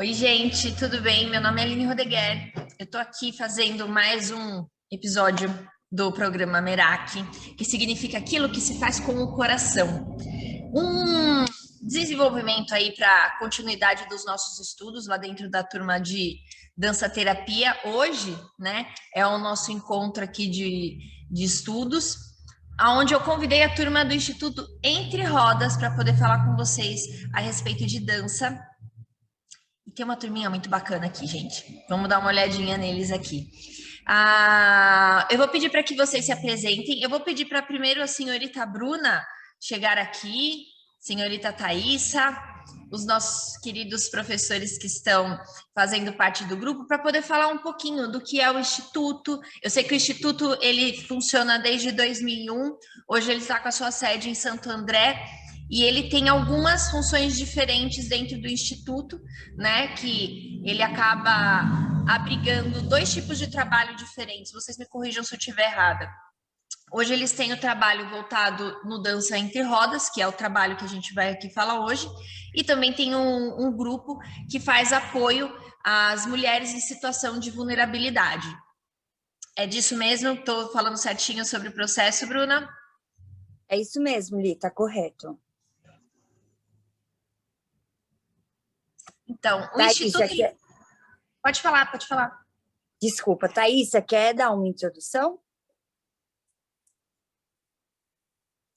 Oi, gente, tudo bem? Meu nome é Aline Rodeguer. Eu tô aqui fazendo mais um episódio do programa Merak, que significa aquilo que se faz com o coração. Um desenvolvimento aí para continuidade dos nossos estudos lá dentro da turma de dança terapia. Hoje, né, é o nosso encontro aqui de estudos, onde eu convidei a turma do Instituto Entre Rodas para poder falar com vocês a respeito de dança. E tem uma turminha muito bacana aqui, gente. Vamos dar uma olhadinha neles aqui. Eu vou pedir para que vocês se apresentem. Eu vou pedir para primeiro a senhorita Bruna chegar aqui, senhorita Thaisa, os nossos queridos professores que estão fazendo parte do grupo, para poder falar um pouquinho do que é o Instituto. Eu sei que o Instituto ele funciona desde 2001. Hoje ele está com a sua sede em Santo André. E ele tem algumas funções diferentes dentro do Instituto, né? Que ele acaba abrigando dois tipos de trabalho diferentes. Vocês me corrijam se eu estiver errada. Hoje eles têm o trabalho voltado no Dança Entre Rodas, que é o trabalho que a gente vai aqui falar hoje, e também tem um grupo que faz apoio às mulheres em situação de vulnerabilidade. É disso mesmo? Estou falando certinho sobre o processo, Bruna? É isso mesmo, Li, tá correto. Então, o Thaisa, Instituto... Pode falar, pode falar. Desculpa, Thaisa, quer dar uma introdução?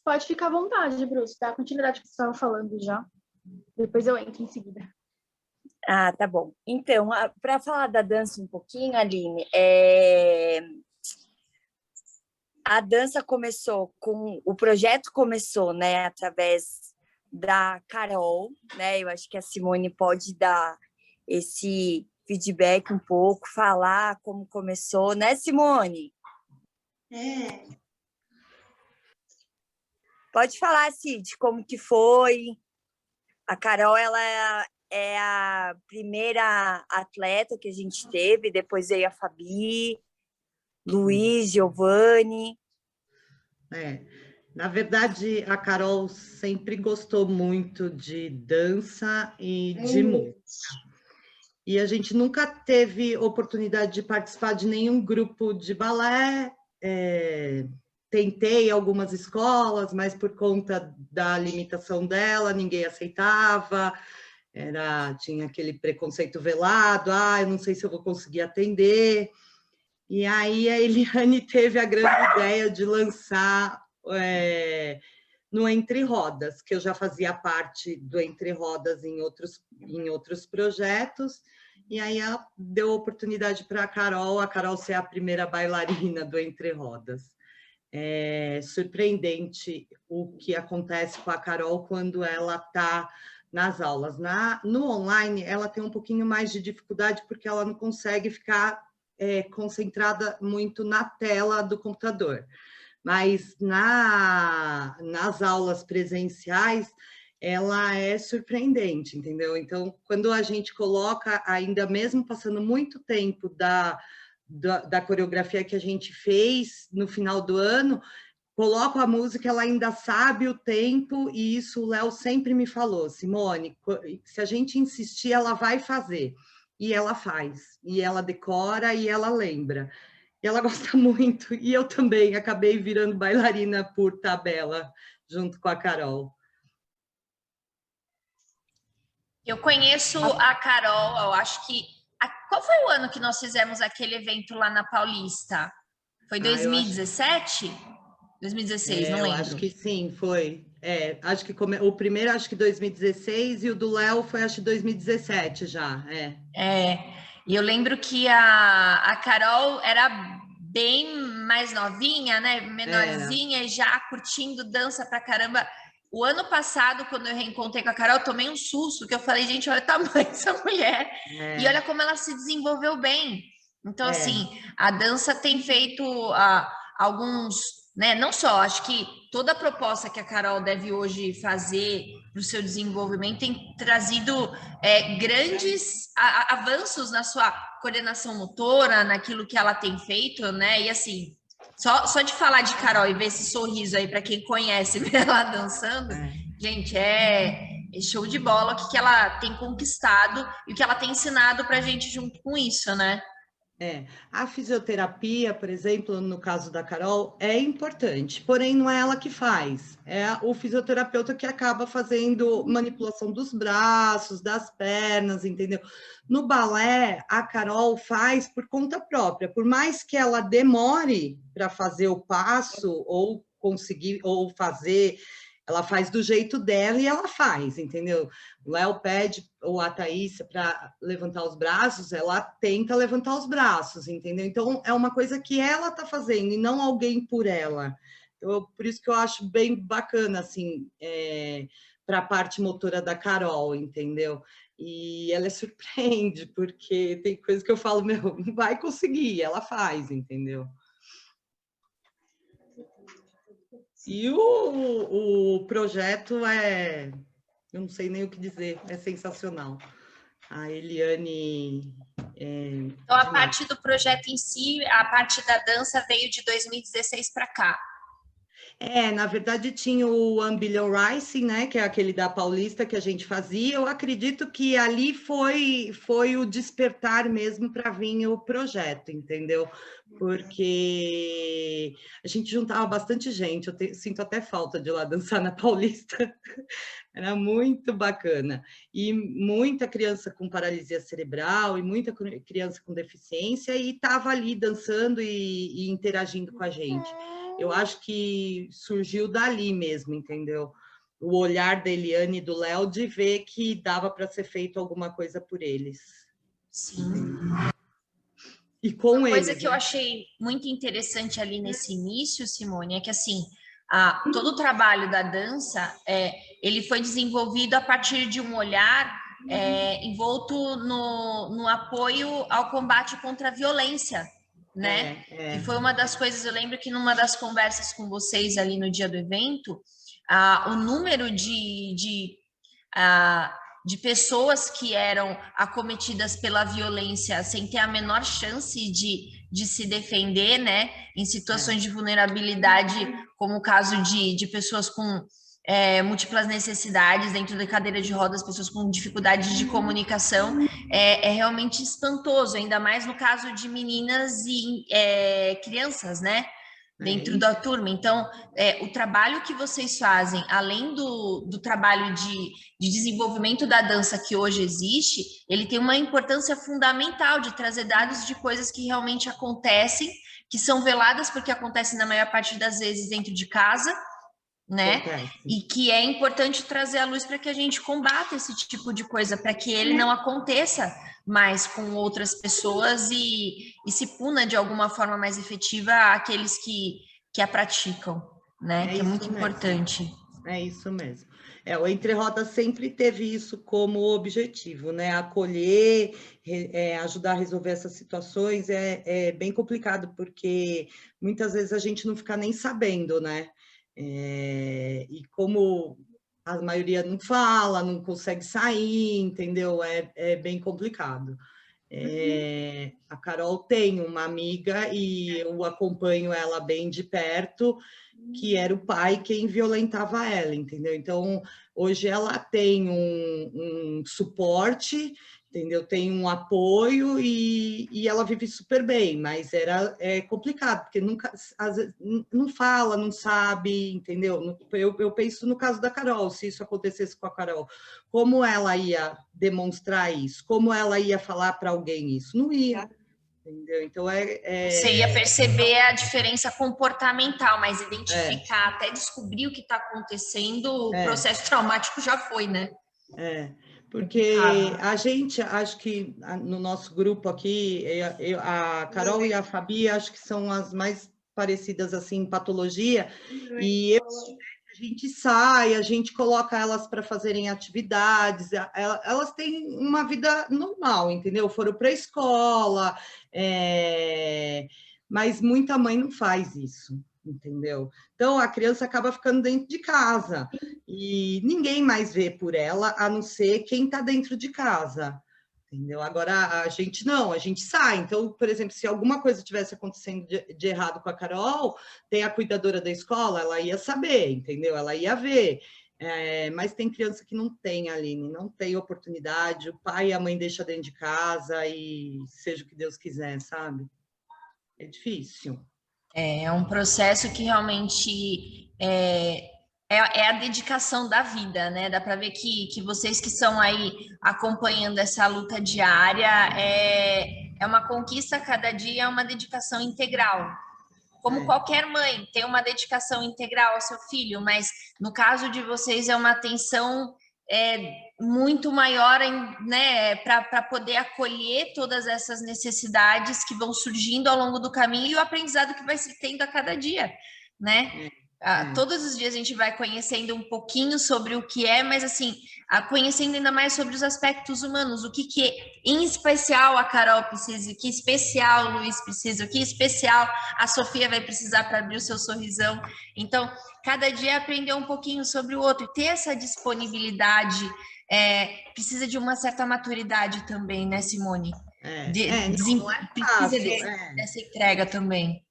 Pode ficar à vontade, Bruce, dá continuidade que você estava falando já. Depois eu entro em seguida. Ah, tá bom. Então, para falar da dança um pouquinho, Aline, a dança começou o projeto começou, né, através da Carol, né? Eu acho que a Simone pode dar esse feedback um pouco, falar como começou, né, Simone? Pode falar, Cid, como que foi? A Carol, ela é a primeira atleta que a gente teve, depois veio a Fabi, Luiz, Giovanni. Na verdade, a Carol sempre gostou muito de dança e de música. E a gente nunca teve oportunidade de participar de nenhum grupo de balé. Tentei algumas escolas, mas por conta da limitação dela, ninguém aceitava. Tinha aquele preconceito velado, eu não sei se eu vou conseguir atender. E aí a Eliane teve a grande ideia de lançar no Entre Rodas, que eu já fazia parte do Entre Rodas em outros projetos, e aí ela deu oportunidade para a Carol ser a primeira bailarina do Entre Rodas. É surpreendente o que acontece com a Carol quando ela está nas aulas. No online, ela tem um pouquinho mais de dificuldade, porque ela não consegue ficar concentrada muito na tela do computador. Mas nas aulas presenciais, ela é surpreendente, entendeu? Então, quando a gente coloca, ainda mesmo passando muito tempo da coreografia que a gente fez no final do ano, coloco a música, ela ainda sabe o tempo, e isso o Léo sempre me falou, Simone, se a gente insistir, ela vai fazer. E ela faz, e ela decora, e ela lembra. E ela gosta muito, e eu também acabei virando bailarina por tabela, junto com a Carol. Eu conheço a Carol, eu acho que... Qual foi o ano que nós fizemos aquele evento lá na Paulista? Foi 2017? 2016, não lembro. Eu acho que sim, foi. Acho que o primeiro, acho que 2016, e o do Léo foi, acho que 2017 já. E eu lembro que a Carol era bem mais novinha, né? Menorzinha, já curtindo dança pra caramba. O ano passado, quando eu reencontrei com a Carol, eu tomei um susto, que eu falei, gente, olha o tamanho dessa mulher. E olha como ela se desenvolveu bem. Então, assim, a dança tem feito alguns, né? Não só, acho que toda a proposta que a Carol deve hoje fazer para o seu desenvolvimento tem trazido grandes avanços na sua coordenação motora, naquilo que ela tem feito, né? E assim, só de falar de Carol e ver esse sorriso aí para quem conhece ela dançando, gente, show de bola o que ela tem conquistado e o que ela tem ensinado para a gente junto com isso, né? A fisioterapia, por exemplo, no caso da Carol, é importante, porém não é ela que faz, é o fisioterapeuta que acaba fazendo manipulação dos braços, das pernas, entendeu? No balé, a Carol faz por conta própria, por mais que ela demore para fazer o passo ou conseguir ou fazer, ela faz do jeito dela e ela faz, entendeu? O Léo pede, ou a Thaís, para levantar os braços, ela tenta levantar os braços, entendeu? Então, é uma coisa que ela está fazendo e não alguém por ela. Então, por isso que eu acho bem bacana, assim, para a parte motora da Carol, entendeu? E ela surpreende, porque tem coisa que eu falo, meu, não vai conseguir, ela faz, entendeu? E o projeto eu não sei nem o que dizer, é sensacional. A Eliane... Então, a parte do projeto em si, a parte da dança veio de 2016 para cá. Na verdade tinha o 1 Billion Rising, né, que é aquele da Paulista que a gente fazia. Eu acredito que ali foi o despertar mesmo para vir o projeto, entendeu? Porque a gente juntava bastante gente, sinto até falta de ir lá dançar na Paulista, era muito bacana. E muita criança com paralisia cerebral e muita criança com deficiência e estava ali dançando e interagindo com a gente. Eu acho que surgiu dali mesmo, entendeu? O olhar da Eliane e do Léo de ver que dava para ser feito alguma coisa por eles. Sim. E com Uma eles, coisa que eu achei muito interessante ali nesse início, Simone, é que assim, todo o trabalho da dança, ele foi desenvolvido a partir de um olhar envolto no apoio ao combate contra a violência, né? Que foi uma das coisas, eu lembro que numa das conversas com vocês ali no dia do evento, o número de pessoas que eram acometidas pela violência sem ter a menor chance de se defender, né? Em situações de vulnerabilidade, como o caso de pessoas com múltiplas necessidades dentro da cadeira de rodas, pessoas com dificuldade de comunicação, é realmente espantoso, ainda mais no caso de meninas e crianças, né? Dentro da turma. Então, o trabalho que vocês fazem, além do trabalho de desenvolvimento da dança que hoje existe, ele tem uma importância fundamental de trazer dados de coisas que realmente acontecem, que são veladas porque acontecem na maior parte das vezes dentro de casa, né? E que é importante trazer à luz para que a gente combata esse tipo de coisa, para que ele não aconteça mais com outras pessoas e se puna de alguma forma mais efetiva aqueles que a praticam, né? Que é muito importante. É isso mesmo. O Entre Rodas sempre teve isso como objetivo, né? Acolher, ajudar a resolver essas situações é bem complicado, porque muitas vezes a gente não fica nem sabendo, né? E como a maioria não fala, não consegue sair, entendeu? É bem complicado. A Carol tem uma amiga e eu acompanho ela bem de perto, que era o pai quem violentava ela, entendeu? Então, hoje ela tem um suporte, entendeu? Tem um apoio e ela vive super bem, mas é complicado, porque nunca, às vezes, não fala, não sabe, entendeu? Eu penso no caso da Carol, se isso acontecesse com a Carol, como ela ia demonstrar isso? Como ela ia falar para alguém isso? Não ia. Entendeu? Então Você ia perceber a diferença comportamental, mas identificar, até descobrir o que está acontecendo, o processo traumático já foi, né? Porque a gente, acho que no nosso grupo aqui, a Carol e a Fabi, acho que são as mais parecidas assim em patologia, e a gente sai, a gente coloca elas para fazerem atividades, elas têm uma vida normal, entendeu? Foram para a escola, mas muita mãe não faz isso, entendeu? Então, a criança acaba ficando dentro de casa e ninguém mais vê por ela, a não ser quem está dentro de casa, entendeu? Agora, a gente não, a gente sai. Então, por exemplo, se alguma coisa tivesse acontecendo de errado com a Carol, tem a cuidadora da escola, ela ia saber, entendeu? Ela ia ver. Mas tem criança que não tem, Aline, não tem oportunidade, o pai e a mãe deixam dentro de casa e seja o que Deus quiser, sabe? É difícil. É um processo que realmente é a dedicação da vida, né? Dá para ver que vocês que estão aí acompanhando essa luta diária é uma conquista a cada dia, é uma dedicação integral. Como qualquer mãe, tem uma dedicação integral ao seu filho, mas no caso de vocês é uma atenção muito maior, né, para poder acolher todas essas necessidades que vão surgindo ao longo do caminho e o aprendizado que vai se tendo a cada dia, né? Todos os dias a gente vai conhecendo um pouquinho sobre o que é, mas assim, conhecendo ainda mais sobre os aspectos humanos, o que em especial a Carol precisa, o que especial o Luiz precisa, o que especial a Sofia vai precisar para abrir o seu sorrisão. Então, cada dia aprender um pouquinho sobre o outro e ter essa disponibilidade precisa de uma certa maturidade também, né, Simone? Não é fácil, dessa entrega também.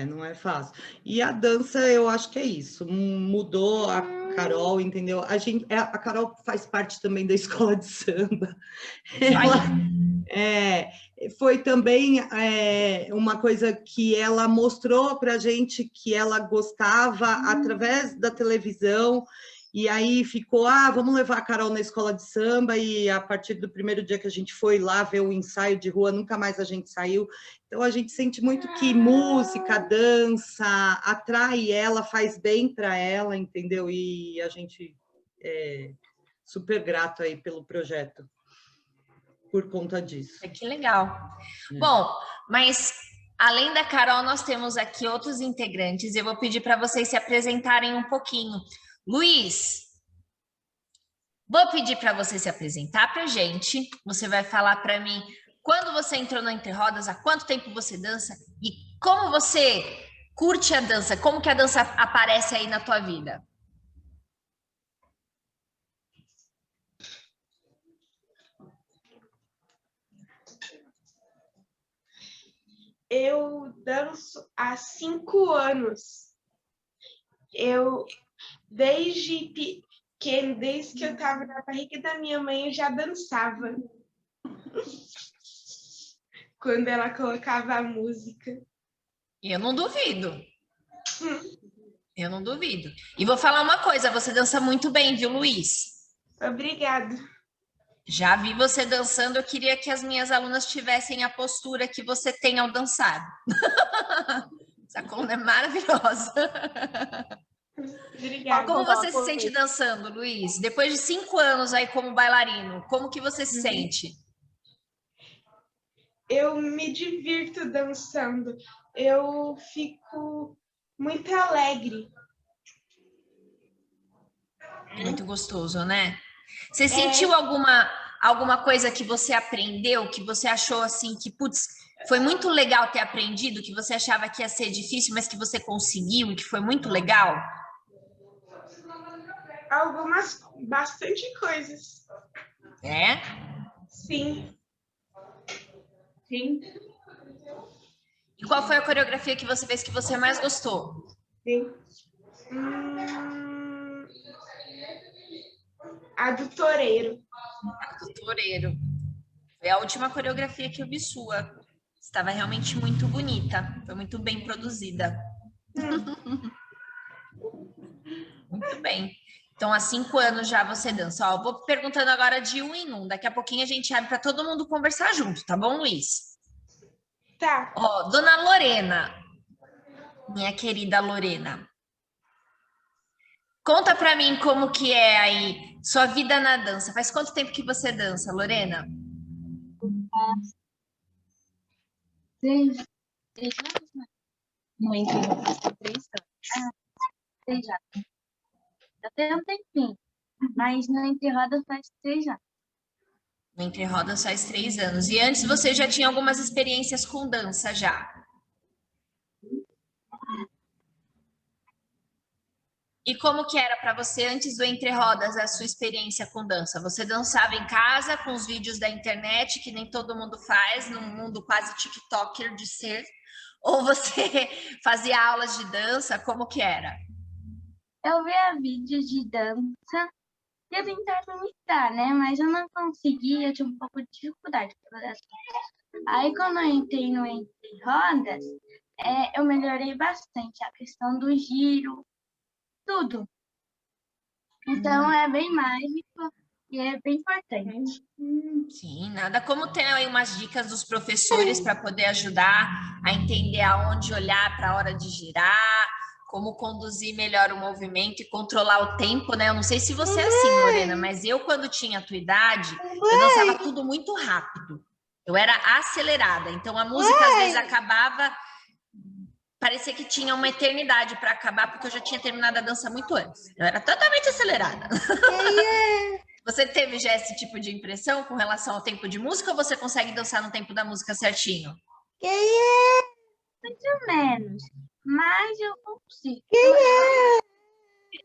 Não é fácil. E a dança, eu acho que é isso. Mudou a Carol, entendeu? A Carol faz parte também da escola de samba. Foi também uma coisa que ela mostrou para a gente que ela gostava através da televisão. E aí ficou, vamos levar a Carol na escola de samba, e a partir do primeiro dia que a gente foi lá ver o ensaio de rua, nunca mais a gente saiu. Então, a gente sente muito que música, dança, atrai ela, faz bem para ela, entendeu? E a gente é super grato aí pelo projeto, por conta disso. Que legal. Bom, mas além da Carol, nós temos aqui outros integrantes. Eu vou pedir para vocês se apresentarem um pouquinho. Luiz, vou pedir para você se apresentar para a gente. Você vai falar para mim quando você entrou no Entre Rodas, há quanto tempo você dança e como você curte a dança, como que a dança aparece aí na tua vida. Eu danço há 5 anos. Desde pequena, desde que eu estava na barriga da minha mãe, eu já dançava. Quando ela colocava a música. Eu não duvido. Eu não duvido. E vou falar uma coisa, você dança muito bem, viu, Luiz? Obrigada. Já vi você dançando, eu queria que as minhas alunas tivessem a postura que você tem ao dançar. Essa coluna é maravilhosa. Obrigada. Como você se sente dançando, Luiz? Depois de 5 anos aí como bailarino, como que você se sente? Eu me divirto dançando. Eu fico muito alegre. Muito gostoso, né? Você sentiu alguma coisa que você aprendeu, que você achou assim que, putz, foi muito legal ter aprendido, que você achava que ia ser difícil, mas que você conseguiu e que foi muito legal? Bastante coisas. É? Sim. Sim. E qual foi a coreografia que você fez que você mais gostou? Sim. A do toureiro. A do toureiro. Foi a última coreografia que eu vi sua. Estava realmente muito bonita. Foi muito bem produzida. Muito bem. Então, há 5 anos já você dança. Ó, vou perguntando agora de um em um. Daqui a pouquinho a gente abre para todo mundo conversar junto, tá bom, Luiz? Tá. Ó, dona Lorena, minha querida Lorena, conta para mim como que é aí sua vida na dança. Faz quanto tempo que você dança, Lorena? 3 anos, né? No Entre Rodas, 3 anos. 3 já. Já tem um tempinho, mas no Entre Rodas faz 3 anos. No Entre Rodas faz 3 anos. E antes você já tinha algumas experiências com dança já? E como que era para você antes do Entre Rodas a sua experiência com dança? Você dançava em casa com os vídeos da internet, que nem todo mundo faz, num mundo quase tiktoker de ser? Ou você fazia aulas de dança? Como que era? eu via vídeos de dança e eu tentava imitar, né? Mas eu não conseguia, eu tinha um pouco de dificuldade para fazer assim. Aí, quando eu entrei no Entre Rodas, eu melhorei bastante a questão do giro, tudo. Então, é bem mágico e é bem importante. Sim, nada como ter aí umas dicas dos professores para poder ajudar a entender aonde olhar para a hora de girar, como conduzir melhor o movimento e controlar o tempo, né? Eu não sei se você é assim, Lorena, mas eu, quando tinha a tua idade, eu dançava tudo muito rápido. Eu era acelerada, então a música às vezes acabava, parecia que tinha uma eternidade para acabar, porque eu já tinha terminado a dança muito antes. Eu era totalmente acelerada. Você teve já esse tipo de impressão com relação ao tempo de música ou você consegue dançar no tempo da música certinho? Mais ou menos, mas eu consigo.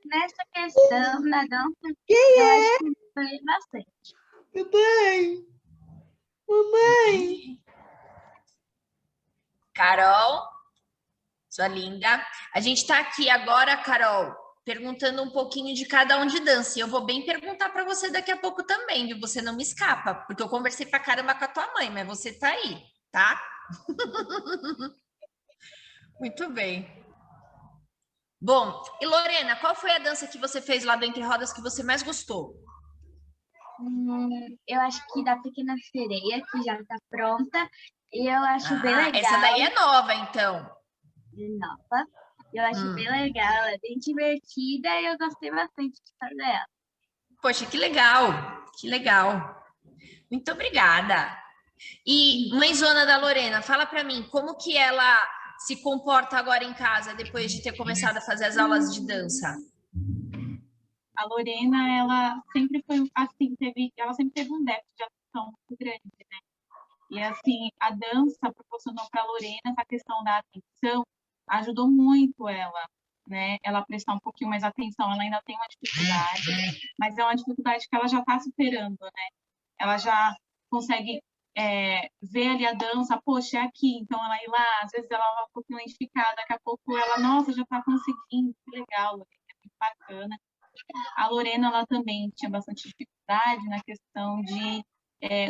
Nessa questão, na dança, eu acho que eu melhorei bastante. Mamãe! Carol, sua linda. A gente está aqui agora, Carol, perguntando um pouquinho de cada um de dança. E eu vou bem perguntar para você daqui a pouco também, viu? Você não me escapa, porque eu conversei pra caramba com a tua mãe, mas você tá aí, tá? Muito bem. Bom, e Lorena, qual foi a dança que você fez lá do Entre Rodas que você mais gostou? Eu acho que da Pequena Sereia, que já está pronta, e eu acho bem legal. Essa daí é nova, então. É nova. Eu acho bem legal, ela é bem divertida e eu gostei bastante de fazer ela. Poxa, que legal, que legal. Muito obrigada. E mãezona da Lorena, fala para mim, como que ela se comporta agora em casa, depois de ter começado a fazer as aulas de dança? A Lorena, ela sempre foi assim, ela sempre teve um déficit de atenção muito grande, né? E assim, a dança proporcionou para a Lorena essa questão da atenção, ajudou muito ela, né? Ela prestar um pouquinho mais atenção, ela ainda tem uma dificuldade, mas é uma dificuldade que ela já está superando, né? Ela já consegue ver ali a dança, poxa, é aqui, então ela ir lá, às vezes ela vai um pouquinho identificada, daqui a pouco ela, nossa, já está conseguindo, que legal, é muito bacana. A Lorena, ela também tinha bastante dificuldade na questão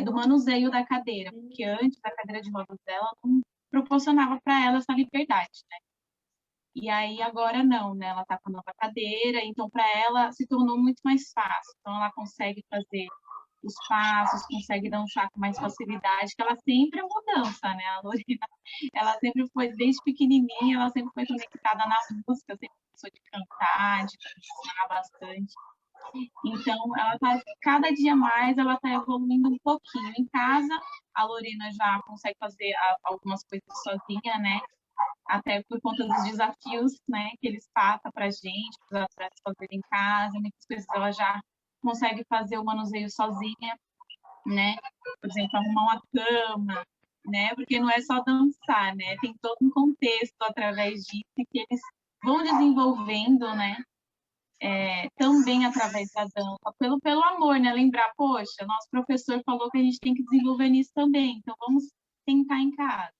do manuseio da cadeira, porque antes a cadeira de rodas dela não proporcionava para ela essa liberdade, né? E aí agora não, né? Ela está com a nova cadeira, então para ela se tornou muito mais fácil. Então ela consegue fazer os passos, consegue dançar com mais facilidade, que ela sempre é mudança, né? A Lorena, ela sempre foi, desde pequenininha, ela sempre foi conectada na música, sempre gostou de cantar, de dançar bastante. Então, ela tá, cada dia mais, ela está evoluindo um pouquinho. Em casa, a Lorena já consegue fazer algumas coisas sozinha, né? Até por conta dos desafios, né, que eles passam para a gente, para fazer em casa, muitas coisas ela já consegue fazer o manuseio sozinha, né? Por exemplo, arrumar uma cama, né? Porque não é só dançar, né? Tem todo um contexto através disso que eles vão desenvolvendo, né? Também através da dança, pelo amor, né? Lembrar, poxa, nosso professor falou que a gente tem que desenvolver nisso também, então vamos tentar em casa.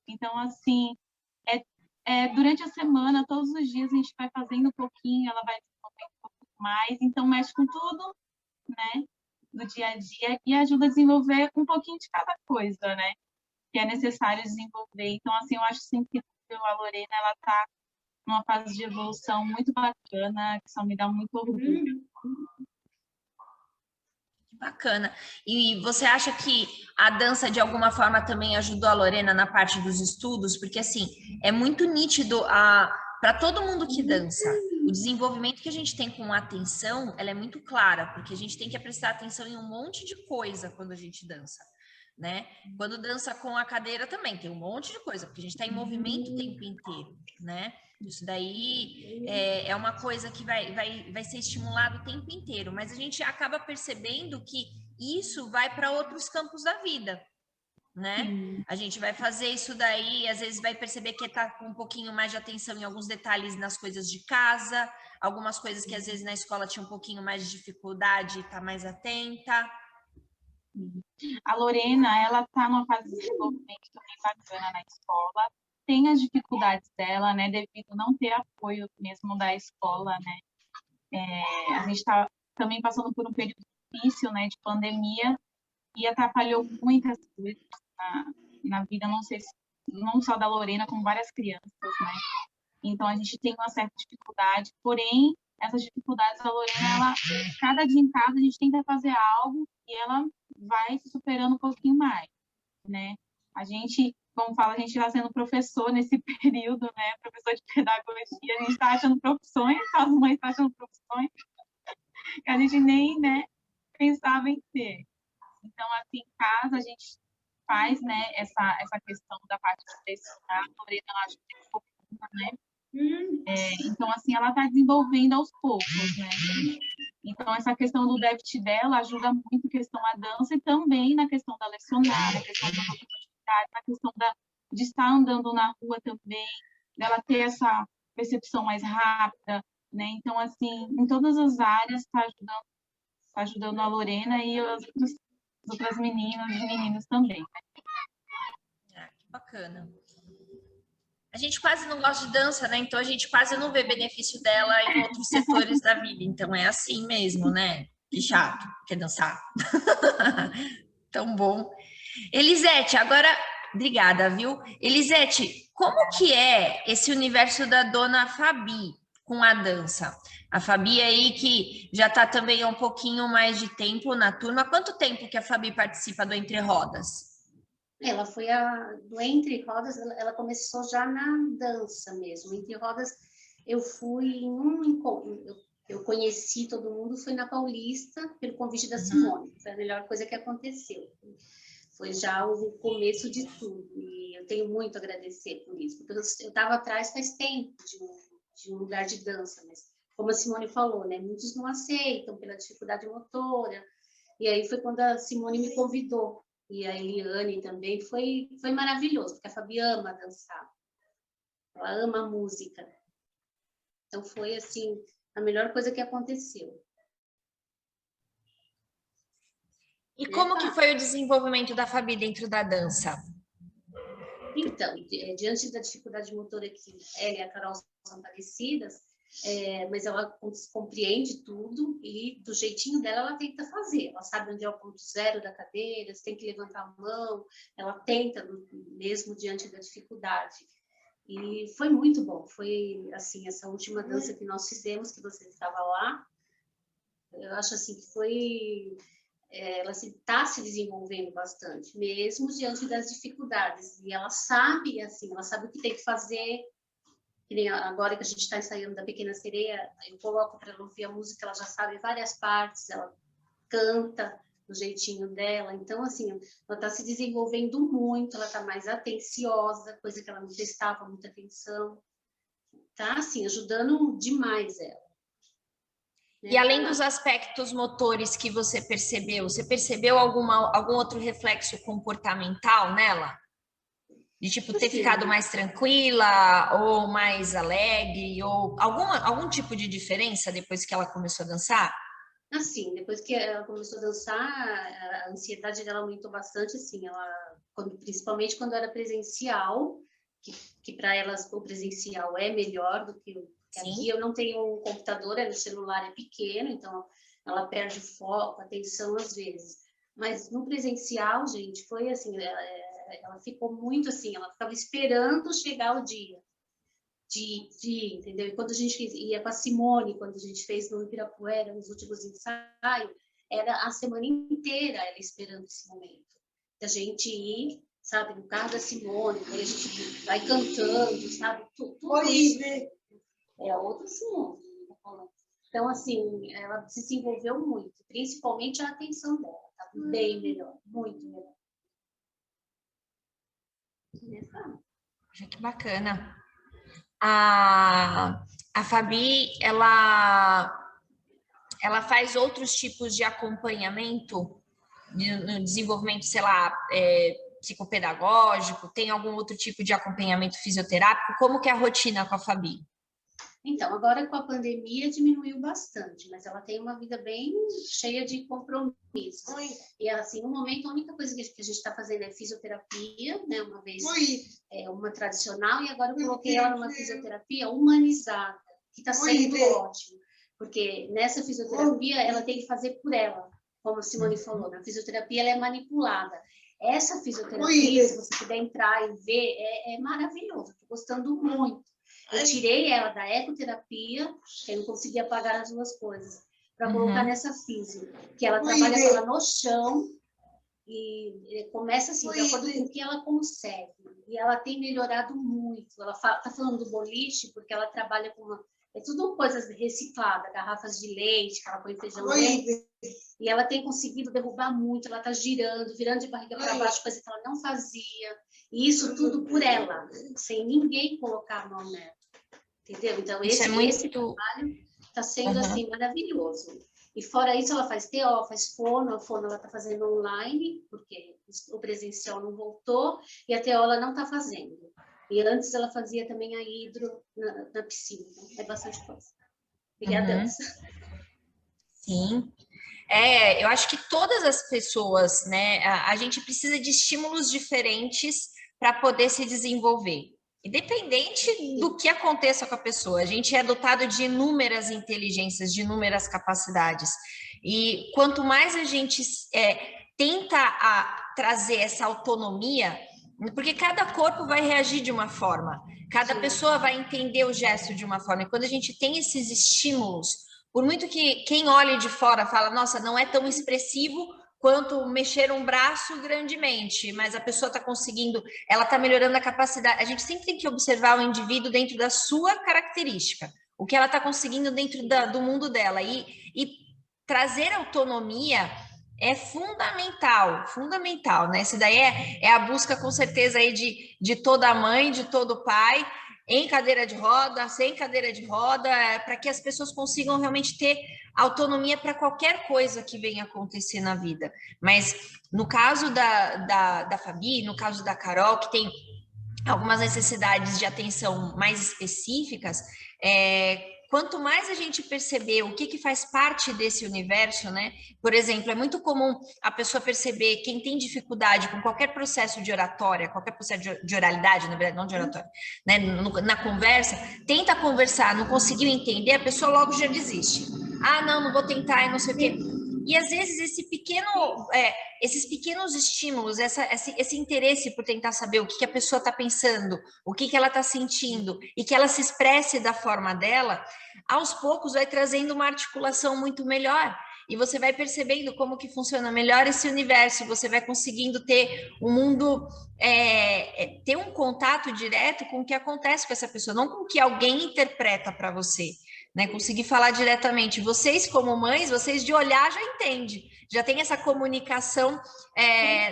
Então, assim, durante a semana, todos os dias a gente vai fazendo um pouquinho, ela vai desenvolvendo um pouco mais, então mexe com tudo, né, do dia a dia e ajuda a desenvolver um pouquinho de cada coisa, né, que é necessário desenvolver. Então, assim, eu acho sim que a Lorena, ela tá numa fase de evolução muito bacana, que só me dá muito orgulho. Bacana. E você acha que a dança, de alguma forma, também ajudou a Lorena na parte dos estudos? Porque, assim, é muito nítido para todo mundo que dança. O desenvolvimento que a gente tem com a atenção, ela é muito clara, porque a gente tem que prestar atenção em um monte de coisa quando a gente dança, né? Quando dança com a cadeira também, tem um monte de coisa, porque a gente está em movimento o tempo inteiro, né? Isso daí é uma coisa que vai ser estimulado o tempo inteiro, mas a gente acaba percebendo que isso vai para outros campos da vida, né? A gente vai fazer isso daí, às vezes vai perceber que está com um pouquinho mais de atenção em alguns detalhes nas coisas de casa, algumas coisas que às vezes na escola tinha um pouquinho mais de dificuldade, está mais atenta. A Lorena, ela está numa fase de desenvolvimento também bacana na escola, tem as dificuldades dela, né, devido a não ter apoio mesmo da escola, né, A gente está também passando por um período difícil, né, de pandemia, e atrapalhou muitas coisas na vida, não só da Lorena, como várias crianças, né? Então, a gente tem uma certa dificuldade, porém, essas dificuldades, a Lorena, cada dia em casa, a gente tenta fazer algo e ela vai se superando um pouquinho mais, né? A gente, como fala, a gente está sendo professor nesse período, né? Professor de pedagogia, a gente está achando profissões, as mães estão achando profissões que a gente nem, né, pensava em ter. Então, assim, em casa, a gente faz, né, essa questão da parte de pressionar, a Lorena, ela acha que é um pouquinho, né? Então, assim, ela está desenvolvendo aos poucos, né? Então, essa questão do déficit dela ajuda muito a questão da dança e também na questão da lecionar, na questão da produtividade, na questão de estar andando na rua também, dela ter essa percepção mais rápida, né? Então, assim, em todas as áreas está ajudando a Lorena e as outras meninas e meninos também. Que bacana. A gente quase não gosta de dança, né? Então a gente quase não vê benefício dela em outros setores da vida. Então é assim mesmo, né? Que chato, quer dançar. Tão bom. Elisete, agora, obrigada, viu? Elisete, como que é esse universo da dona Fabi com a dança? A Fabi aí que já está também há um pouquinho mais de tempo na turma. Quanto tempo que a Fabi participa do Entre Rodas? Ela foi do Entre Rodas, ela começou já na dança mesmo. Entre Rodas, eu fui em um encontro, eu conheci todo mundo, foi na Paulista, pelo convite da Simone. Foi a melhor coisa que aconteceu. Foi já o começo de tudo. E eu tenho muito a agradecer por isso, porque eu estava atrás faz tempo de um lugar de dança, mas como a Simone falou, né, muitos não aceitam pela dificuldade motora. E aí foi quando a Simone me convidou. E a Eliane também, foi maravilhoso, porque a Fabi ama dançar, ela ama a música. Então foi, assim, a melhor coisa que aconteceu. E como que foi o desenvolvimento da Fabi dentro da dança? Então, diante da dificuldade motora que ela e a Carol são parecidas, mas ela compreende tudo e do jeitinho dela ela tenta fazer. Ela sabe onde é o ponto zero da cadeira, você tem que levantar a mão, ela tenta mesmo diante da dificuldade. E foi muito bom, foi assim, essa última dança que nós fizemos, que você estava lá, eu acho assim que foi... ela está se desenvolvendo bastante, mesmo diante das dificuldades. E ela sabe, assim, ela sabe o que tem que fazer. Agora que a gente está ensaiando da Pequena Sereia, eu coloco para ela ouvir a música, ela já sabe várias partes, ela canta do jeitinho dela. Então, assim, ela está se desenvolvendo muito, ela está mais atenciosa, coisa que ela não prestava muita atenção. Tá, assim, ajudando demais ela. E além dos aspectos motores que você percebeu algum outro reflexo comportamental nela? De, tipo, ter ficado mais tranquila, ou mais alegre, ou algum tipo de diferença depois que ela começou a dançar? Assim, depois que ela começou a dançar, a ansiedade dela aumentou bastante, assim, principalmente quando era presencial, que para elas o presencial é melhor do que aqui. Eu não tenho um computador, o celular é pequeno, então ela perde o foco, a atenção às vezes. Mas no presencial, gente, foi assim, ela ficou muito assim, ela ficava esperando chegar o dia, entendeu? E quando a gente ia com a Simone, quando a gente fez no Ibirapuera, nos últimos ensaios, era a semana inteira ela esperando esse momento. Da gente ir, sabe, no carro da Simone, aí a gente vai cantando, sabe? Tudo isso. É a outra Simone. Então, assim, ela se desenvolveu muito, principalmente a atenção dela, tá bem melhor, muito melhor. Que bacana. A Fabi, ela faz outros tipos de acompanhamento no desenvolvimento, sei lá, psicopedagógico? Tem algum outro tipo de acompanhamento fisioterápico? Como que é a rotina com a Fabi? Então, agora com a pandemia diminuiu bastante, mas ela tem uma vida bem cheia de compromissos. E assim, no momento, a única coisa que a gente está fazendo é fisioterapia, né? Uma vez uma tradicional, e agora eu coloquei ela numa fisioterapia humanizada, que está sendo ótimo. Porque nessa fisioterapia, ela tem que fazer por ela, como a Simone falou. Na fisioterapia, ela é manipulada. Essa fisioterapia, se você puder entrar e ver, é maravilhoso. Estou gostando muito. Eu tirei ela da ecoterapia, que eu não conseguia pagar as duas coisas, para colocar nessa fisio, que ela trabalha com ela no chão e começa assim, de acordo com o que ela consegue. E ela tem melhorado muito. Ela está falando do boliche, porque ela trabalha com é tudo coisas recicladas, garrafas de leite, que ela põe feijão dentro. E ela tem conseguido derrubar muito, ela está girando, virando de barriga para baixo, coisa que ela não fazia. E isso tudo por ela, sem ninguém colocar a mão nela. Entendeu? Então, esse trabalho está sendo assim, maravilhoso. E fora isso, ela faz TO, faz fono. A fono ela está fazendo online, porque o presencial não voltou, e a TO ela não está fazendo. E antes ela fazia também a hidro na piscina. É bastante coisa. E a dança. Sim. Eu acho que todas as pessoas, né, a gente precisa de estímulos diferentes para poder se desenvolver. Independente do que aconteça com a pessoa, a gente é dotado de inúmeras inteligências, de inúmeras capacidades. E quanto mais a gente tenta trazer essa autonomia, porque cada corpo vai reagir de uma forma, cada pessoa vai entender o gesto de uma forma. E quando a gente tem esses estímulos, por muito que quem olhe de fora fala, nossa, não é tão expressivo quanto mexer um braço grandemente, mas a pessoa está conseguindo, ela está melhorando a capacidade. A gente sempre tem que observar o indivíduo dentro da sua característica, o que ela está conseguindo dentro do mundo dela. E trazer autonomia é fundamental, né? Isso daí é a busca, com certeza, aí de toda mãe, de todo pai, em cadeira de roda, sem cadeira de roda, para que as pessoas consigam realmente ter autonomia para qualquer coisa que venha acontecer na vida. Mas no caso da Fabi, no caso da Carol, que tem algumas necessidades de atenção mais específicas, quanto mais a gente perceber o que faz parte desse universo, né? Por exemplo, é muito comum a pessoa perceber, quem tem dificuldade com qualquer processo de oratória, qualquer processo de oralidade, na verdade, não de oratória, né? Na conversa, tenta conversar, não conseguiu entender, a pessoa logo já desiste. Ah, não vou tentar, e não sei o quê. E às vezes esses pequenos estímulos, esse interesse por tentar saber o que a pessoa está pensando, o que ela está sentindo, e que ela se expresse da forma dela, aos poucos vai trazendo uma articulação muito melhor. E você vai percebendo como que funciona melhor esse universo, você vai conseguindo ter um mundo, ter um contato direto com o que acontece com essa pessoa, não com o que alguém interpreta para você. Né, conseguir falar diretamente. Vocês, como mães, vocês de olhar já entendem, já tem essa comunicação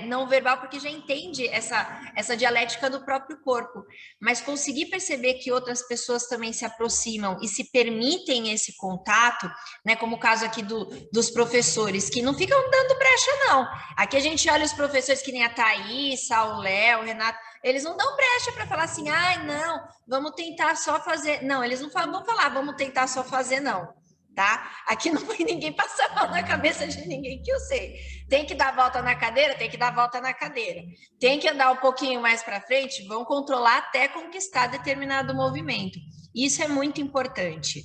não verbal, porque já entende essa dialética do próprio corpo. Mas conseguir perceber que outras pessoas também se aproximam e se permitem esse contato, né, como o caso aqui dos professores, que não ficam dando brecha, não. Aqui a gente olha os professores que nem a Thaís, o Léo, o Renato, eles não dão brecha para falar assim, não, vamos tentar só fazer. Não, eles não vão falar, vamos tentar só fazer, não, tá? Aqui não foi ninguém passar a mão na cabeça de ninguém, que eu sei. Tem que dar a volta na cadeira? Tem que dar a volta na cadeira. Tem que andar um pouquinho mais para frente? Vão controlar até conquistar determinado movimento. Isso é muito importante.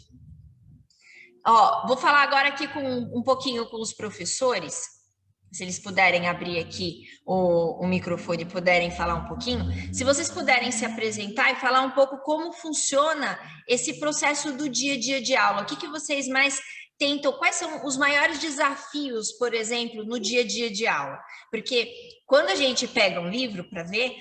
Vou falar agora aqui um pouquinho com os professores. Se eles puderem abrir aqui o microfone e puderem falar um pouquinho, se vocês puderem se apresentar e falar um pouco como funciona esse processo do dia a dia de aula, o que vocês mais tentam, quais são os maiores desafios, por exemplo, no dia a dia de aula? Porque quando a gente pega um livro para ver,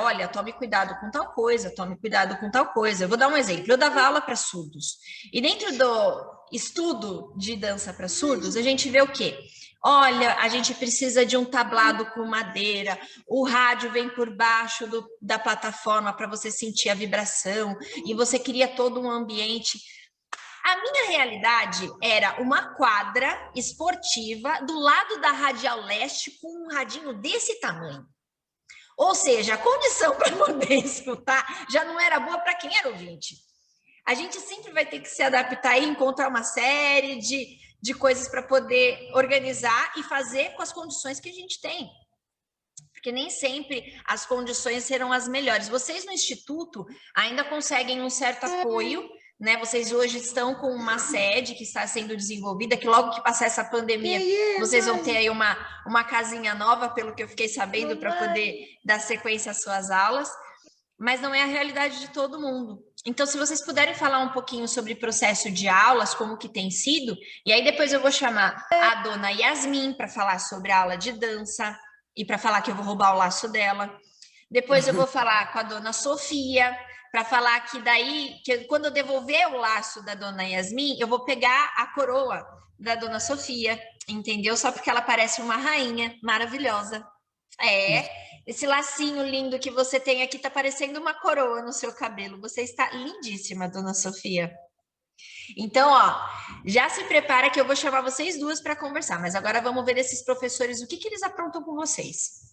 olha, tome cuidado com tal coisa, tome cuidado com tal coisa. Eu vou dar um exemplo, eu dava aula para surdos, e dentro do estudo de dança para surdos, a gente vê o quê? Olha, a gente precisa de um tablado com madeira, o rádio vem por baixo da plataforma para você sentir a vibração, e você cria todo um ambiente. A minha realidade era uma quadra esportiva do lado da Radial Leste com um radinho desse tamanho. Ou seja, a condição para poder escutar já não era boa para quem era ouvinte. A gente sempre vai ter que se adaptar e encontrar uma série de coisas para poder organizar e fazer com as condições que a gente tem. Porque nem sempre as condições serão as melhores. Vocês no Instituto ainda conseguem um certo apoio, né? Vocês hoje estão com uma sede que está sendo desenvolvida, que logo que passar essa pandemia, vocês vão ter aí uma casinha nova, pelo que eu fiquei sabendo, para poder dar sequência às suas aulas, mas não é a realidade de todo mundo. Então, se vocês puderem falar um pouquinho sobre o processo de aulas, como que tem sido, e aí depois eu vou chamar a dona Yasmin para falar sobre a aula de dança e para falar que eu vou roubar o laço dela. Depois eu vou falar com a dona Sofia, para falar que daí, que quando eu devolver o laço da dona Yasmin, eu vou pegar a coroa da dona Sofia, entendeu? Só porque ela parece uma rainha maravilhosa. Esse lacinho lindo que você tem aqui tá parecendo uma coroa no seu cabelo. Você está lindíssima, dona Sofia. Então, ó, já se prepara que eu vou chamar vocês duas para conversar, mas agora vamos ver esses professores, o que eles aprontam com vocês.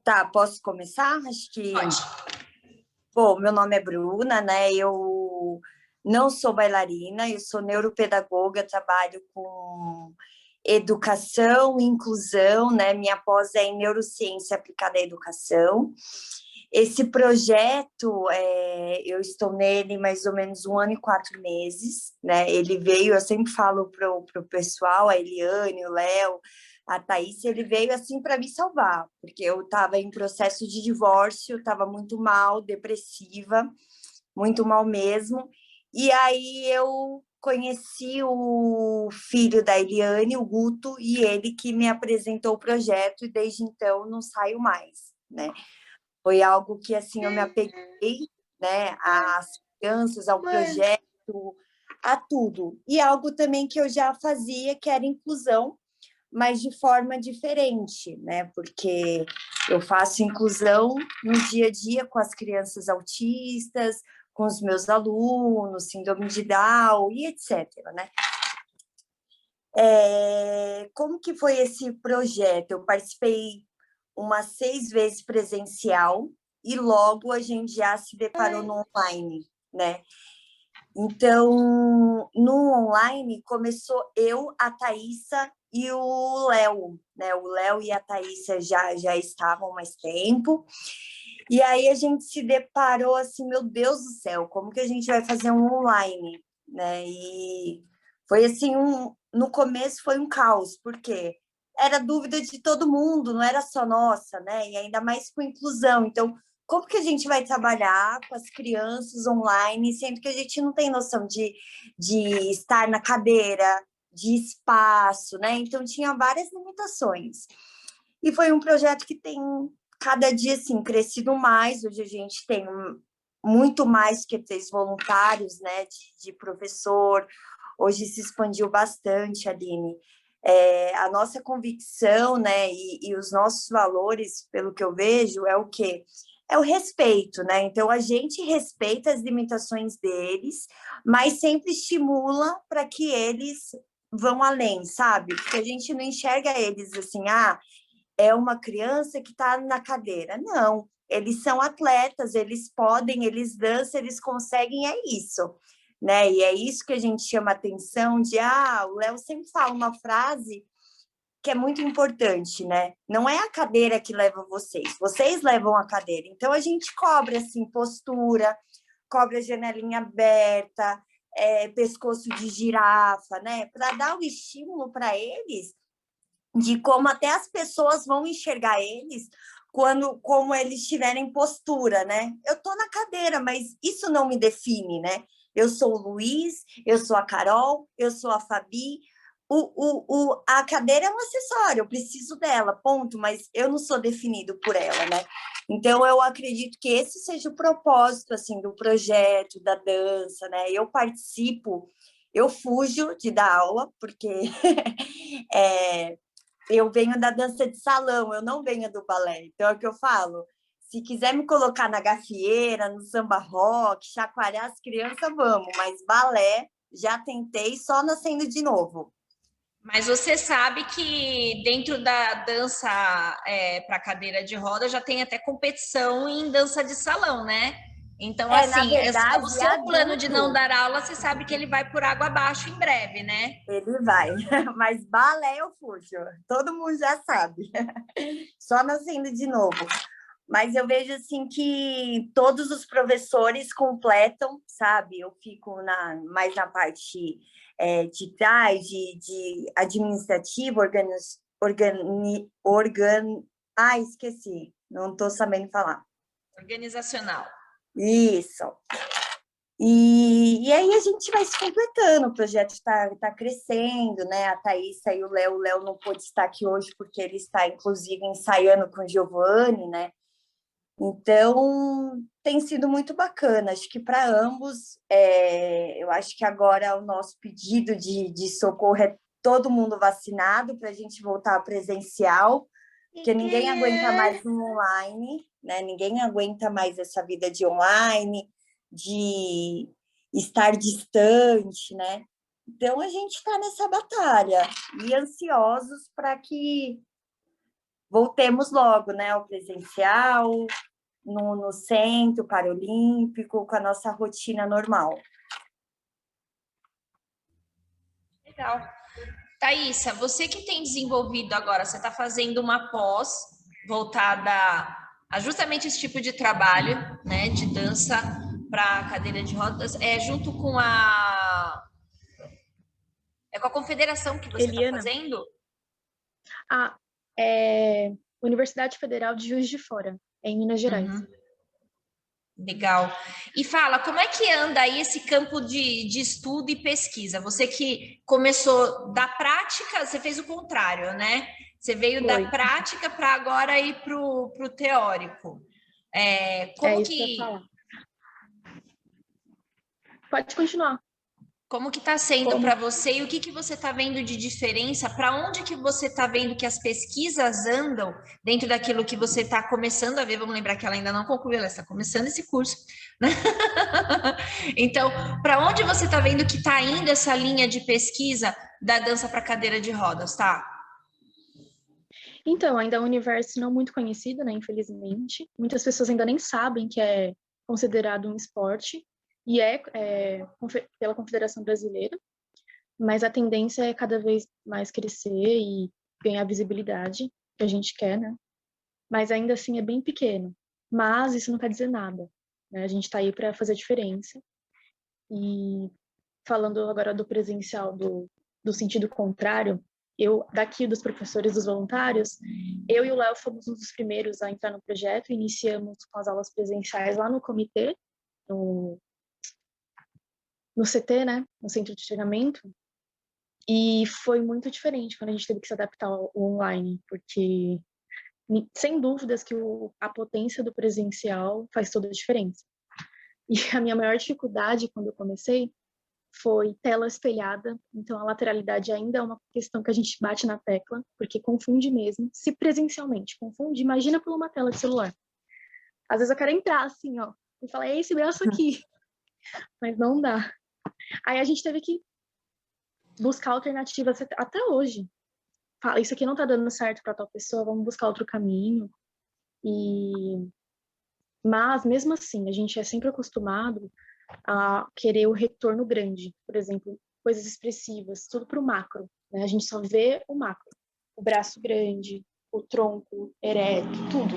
Tá, posso começar? Acho que... Pode. Bom, meu nome é Bruna, né? Eu não sou bailarina, eu sou neuropedagoga, trabalho com educação e inclusão, né? Minha pós é em neurociência aplicada à educação. Esse projeto, eu estou nele mais ou menos 1 ano e 4 meses, né? Ele veio, eu sempre falo para o pessoal, a Eliane, o Léo, a Thaís, ele veio assim para me salvar, porque eu estava em processo de divórcio, estava muito mal, depressiva, muito mal mesmo. E aí eu conheci o filho da Eliane, o Guto, e ele que me apresentou o projeto, e desde então não saio mais, né? Foi algo que assim eu me apeguei, né, às crianças, ao projeto, a tudo. E algo também que eu já fazia, que era inclusão, mas de forma diferente, né? Porque eu faço inclusão no dia a dia com as crianças autistas, com os meus alunos, síndrome de Down e etc, né? Como que foi esse projeto? Eu participei umas 6 vezes presencial e logo a gente já se deparou no online, né? Então, no online começou eu, a Thaísa e o Léo, né? O Léo e a Thaísa já estavam há mais tempo. E aí a gente se deparou assim, meu Deus do céu, como que a gente vai fazer um online, né? E foi assim, no começo foi um caos, porque era dúvida de todo mundo, não era só nossa, né? E ainda mais com inclusão. Então, como que a gente vai trabalhar com as crianças online, sendo que a gente não tem noção de estar na cadeira, de espaço, né? Então, tinha várias limitações. E foi um projeto que tem, cada dia, assim, crescido mais. Hoje a gente tem muito mais que 3 voluntários, né? De professor. Hoje se expandiu bastante, Aline. A nossa convicção, né? E os nossos valores, pelo que eu vejo, é o quê? É o respeito, né? Então, a gente respeita as limitações deles, mas sempre estimula para que eles vão além, sabe? Porque a gente não enxerga eles assim, é uma criança que está na cadeira. Não, eles são atletas, eles podem, eles dançam, eles conseguem, é isso, né? E é isso que a gente chama atenção de, o Léo sempre fala uma frase que é muito importante, né? Não é a cadeira que leva vocês levam a cadeira. Então, a gente cobra, assim, postura, cobra janelinha aberta, pescoço de girafa, né? Para dar o estímulo para eles de como até as pessoas vão enxergar eles como eles tiverem postura, né? Eu estou na cadeira, mas isso não me define, né? Eu sou o Luiz, eu sou a Carol, eu sou a Fabi. A cadeira é um acessório, eu preciso dela, ponto, mas eu não sou definido por ela, né? Então, eu acredito que esse seja o propósito, assim, do projeto, da dança, né? Eu participo, eu fujo de dar aula, porque eu venho da dança de salão, eu não venho do balé, então é o que eu falo. Se quiser me colocar na gafieira, no samba rock, chacoalhar as crianças, vamos, mas balé, já tentei, só nascendo de novo. Mas você sabe que dentro da dança para cadeira de roda já tem até competição em dança de salão, né? Então, assim, verdade, o seu plano de não dar aula, você sabe que ele vai por água abaixo em breve, né? Ele vai, mas balé eu fujo, todo mundo já sabe, só nascendo de novo. Mas eu vejo assim que todos os professores completam, sabe? Eu fico mais na parte de trás, de administrativo, esqueci, não estou sabendo falar. Organizacional. Isso. E aí a gente vai se completando, o projeto está crescendo, né? A Thaísa e o Léo não pôde estar aqui hoje porque ele está, inclusive, ensaiando com o Giovanni, né? Então, tem sido muito bacana. Acho que para ambos, eu acho que agora o nosso pedido de socorro é todo mundo vacinado para a gente voltar presencial, porque ninguém aguenta mais um online, né? Ninguém aguenta mais essa vida de online, de estar distante, né? Então, a gente está nessa batalha e ansiosos para que voltemos logo, né? Ao presencial, no Centro Paralímpico, com a nossa rotina normal. Legal. Thaísa, você que tem desenvolvido agora, você está fazendo uma pós voltada a justamente esse tipo de trabalho, né, de dança para cadeira de rodas, junto com com a confederação que você está fazendo? Universidade Federal de Juiz de Fora, em Minas Gerais. Uhum. Legal. E fala, como é que anda aí esse campo de estudo e pesquisa? Você que começou da prática, você fez o contrário, né? Você veio da prática para agora ir para o teórico. Como isso que eu ia falar. Pode continuar. Como que está sendo para você e o que você está vendo de diferença? Para onde que você está vendo que as pesquisas andam dentro daquilo que você está começando a ver? Vamos lembrar que ela ainda não concluiu, ela está começando esse curso. Então, para onde você está vendo que está indo essa linha de pesquisa da dança para cadeira de rodas, tá? Então, ainda é um universo não muito conhecido, né? Infelizmente. Muitas pessoas ainda nem sabem que é considerado um esporte. E pela Confederação Brasileira, mas a tendência é cada vez mais crescer e ganhar visibilidade, que a gente quer, né? Mas ainda assim é bem pequeno. Mas isso não quer dizer nada, né? A gente está aí para fazer a diferença. E falando agora do presencial, do sentido contrário, daqui dos professores, dos voluntários, eu e o Léo fomos um dos primeiros a entrar no projeto, iniciamos com as aulas presenciais lá no comitê, no CT, né, no centro de treinamento, e foi muito diferente quando a gente teve que se adaptar ao online, porque sem dúvidas que a potência do presencial faz toda a diferença. E a minha maior dificuldade quando eu comecei foi tela espelhada, então a lateralidade ainda é uma questão que a gente bate na tecla, porque confunde mesmo, se presencialmente confunde, imagina por uma tela de celular. Às vezes eu quero entrar assim, ó, e falar, é esse braço aqui, mas não dá. Aí a gente teve que buscar alternativas até hoje. Fala, isso aqui não tá dando certo para tal pessoa, vamos buscar outro caminho. Mas, mesmo assim, a gente é sempre acostumado a querer o retorno grande. Por exemplo, coisas expressivas, tudo para o macro, né? A gente só vê o macro. O braço grande, o tronco ereto, tudo.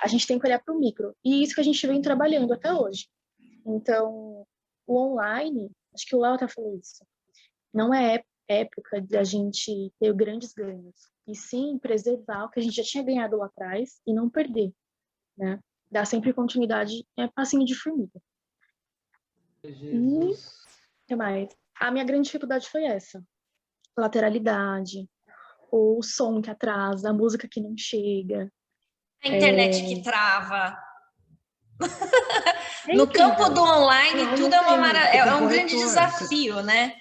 A gente tem que olhar para o micro. E isso que a gente vem trabalhando até hoje. Então, o online, acho que o Léo até falou isso, não é época de a gente ter grandes ganhos, e sim preservar o que a gente já tinha ganhado lá atrás e não perder, né? Dar sempre continuidade, passinho de formiga. E o que mais? A minha grande dificuldade foi essa. Lateralidade, o som que atrasa, a música que não chega. A internet que trava. É no incrível. campo do online, Não, tudo é um grande desafio, né?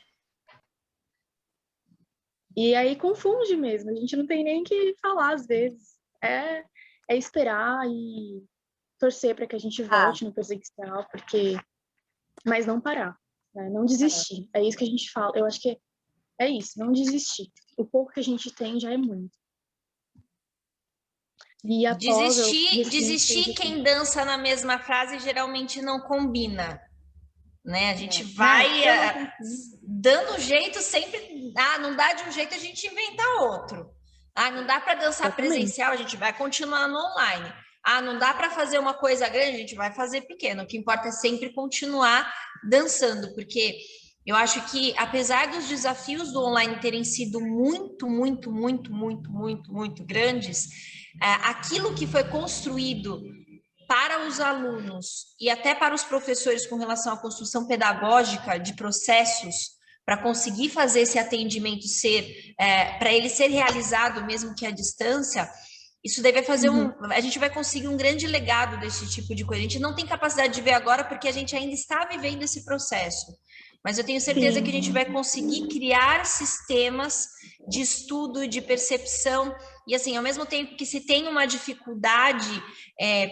E aí confunde mesmo, a gente não tem nem o que falar às vezes. É esperar e torcer para que a gente volte no presencial, mas não parar, né? Não desistir. É isso que a gente fala. Eu acho que é isso, não desistir. O pouco que a gente tem já é muito. E após desistir quem dança na mesma frase geralmente não combina, né? A gente vai dando jeito sempre. Não dá de um jeito, a gente inventa outro. Não dá para dançar presencial, a gente vai continuar no online. Ah, não dá para fazer uma coisa grande, a gente vai fazer pequeno. O que importa é sempre continuar dançando, porque eu acho que, apesar dos desafios do online terem sido muito grandes, aquilo que foi construído para os alunos e até para os professores com relação à construção pedagógica de processos para conseguir fazer esse atendimento para ele ser realizado mesmo que à distância, isso deve fazer a gente vai conseguir um grande legado desse tipo de coisa. A gente não tem capacidade de ver agora porque a gente ainda está vivendo esse processo. Mas eu tenho certeza que a gente vai conseguir criar sistemas de estudo, de percepção, e assim, ao mesmo tempo que se tem uma dificuldade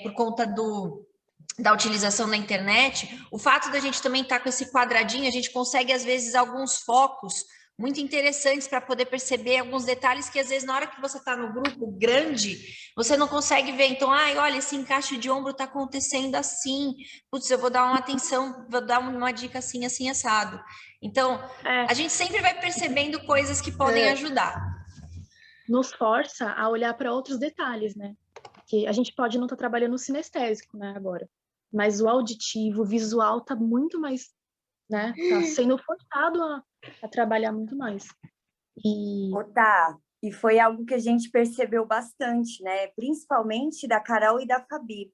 por conta da utilização da internet, o fato da gente também estar com esse quadradinho, a gente consegue, às vezes, alguns focos muito interessantes para poder perceber alguns detalhes que, às vezes, na hora que você está no grupo grande, você não consegue ver. Então, olha, esse encaixe de ombro está acontecendo assim. Putz, eu vou dar uma atenção, vou dar uma dica assim, assim, assado. Então, a gente sempre vai percebendo coisas que podem ajudar. Nos força a olhar para outros detalhes, né? Porque a gente pode não estar trabalhando o sinestésico, né, agora. Mas o auditivo, o visual está muito mais, né? Está sendo forçado a trabalhar muito mais. E foi algo que a gente percebeu bastante, né? Principalmente da Carol e da Fabi,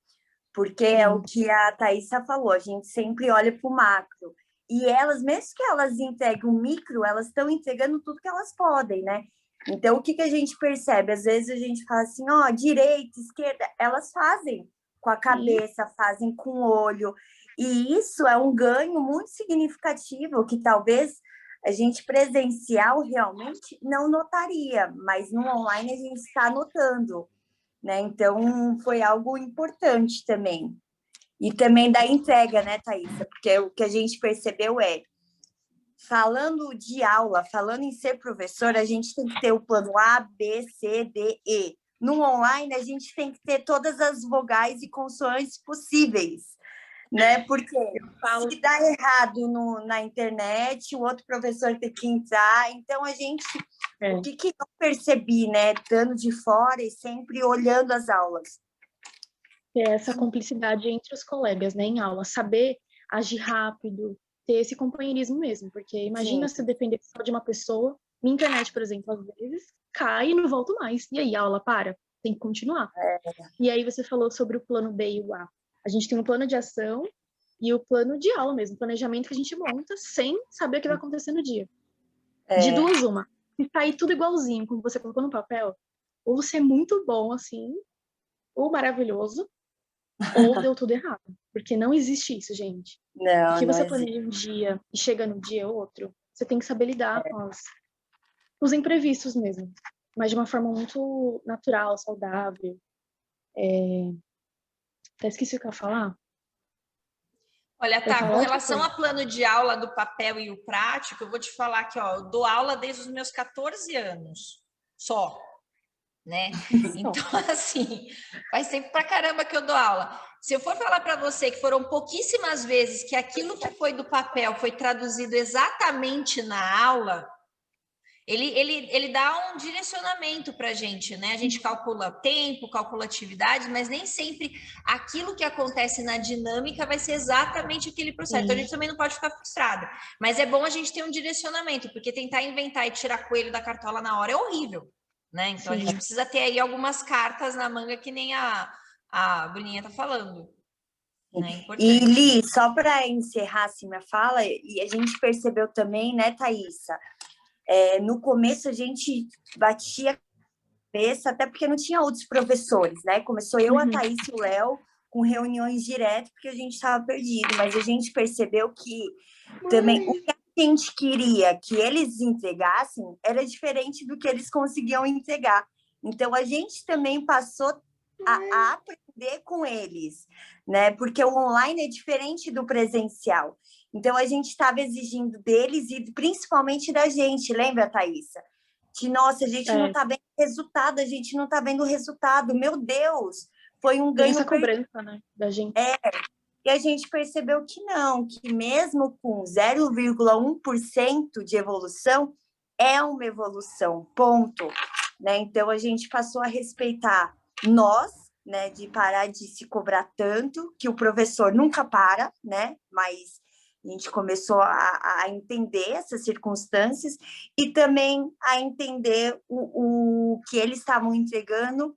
porque é o que a Thaísa falou, a gente sempre olha para o macro. E elas, mesmo que elas entreguem o micro, elas estão entregando tudo que elas podem, né? Então, o que a gente percebe? Às vezes a gente fala assim, direita, esquerda, elas fazem com a cabeça, fazem com o olho. E isso é um ganho muito significativo que talvez a gente presencial realmente não notaria, mas no online a gente está notando, né? Então, foi algo importante também. E também da entrega, né, Thaísa? Porque o que a gente percebeu falando de aula, falando em ser professor, a gente tem que ter o plano A, B, C, D, E. No online, a gente tem que ter todas as vogais e consoantes possíveis, né? Porque se dá errado na internet, o outro professor tem que entrar. Então, a gente... O que eu percebi, né? Estando de fora e sempre olhando as aulas. Essa cumplicidade entre os colegas, né, em aula. Saber agir rápido, ter esse companheirismo mesmo. Porque imagina se depender só de uma pessoa. Minha internet, por exemplo, às vezes cai e não volto mais. E aí, a aula para? Tem que continuar. E aí você falou sobre o plano B e o A. A gente tem um plano de ação e o plano de aula mesmo, planejamento que a gente monta sem saber o que vai acontecer no dia. De duas, uma. Se sair tudo igualzinho, como você colocou no papel, ou ser muito bom, assim, ou maravilhoso, ou deu tudo errado. Porque não existe isso, gente. Não, porque você não planeja um dia e chega no dia outro, você tem que saber lidar com os imprevistos mesmo. Mas de uma forma muito natural, saudável. Até esqueci o que eu ia falar. Olha, com relação a plano de aula do papel e o prático, eu vou te falar que, eu dou aula desde os meus 14 anos, só, né? Então, assim, faz tempo pra caramba que eu dou aula. Se eu for falar para você que foram pouquíssimas vezes que aquilo que foi do papel foi traduzido exatamente na aula, ele dá um direcionamento para a gente, né? A gente calcula tempo, calcula atividades, mas nem sempre aquilo que acontece na dinâmica vai ser exatamente aquele processo. Então, a gente também não pode ficar frustrada. Mas é bom a gente ter um direcionamento, porque tentar inventar e tirar coelho da cartola na hora é horrível, né? Então, a gente precisa ter aí algumas cartas na manga, que nem a Bruninha tá falando. Né? E, Li, só para encerrar assim, minha fala, e a gente percebeu também, né, Thaísa? No começo a gente batia a cabeça, até porque não tinha outros professores, né? Começou eu, a Thaís e o Léo, com reuniões direto, porque a gente estava perdido, mas a gente percebeu que também o que a gente queria que eles entregassem era diferente do que eles conseguiam entregar. Então, a gente também passou a aprender com eles, né? Porque o online é diferente do presencial. Então, a gente estava exigindo deles e principalmente da gente, lembra, Thaísa? Que, nossa, a gente não está vendo resultado, a gente não está vendo resultado. Meu Deus, foi um ganho... Essa cobrança, né, da gente. E a gente percebeu que não, que mesmo com 0,1% de evolução, é uma evolução, ponto. Né? Então, a gente passou a respeitar nós, né, de parar de se cobrar tanto, que o professor nunca para, né, mas a gente começou a entender essas circunstâncias e também a entender o que eles estavam entregando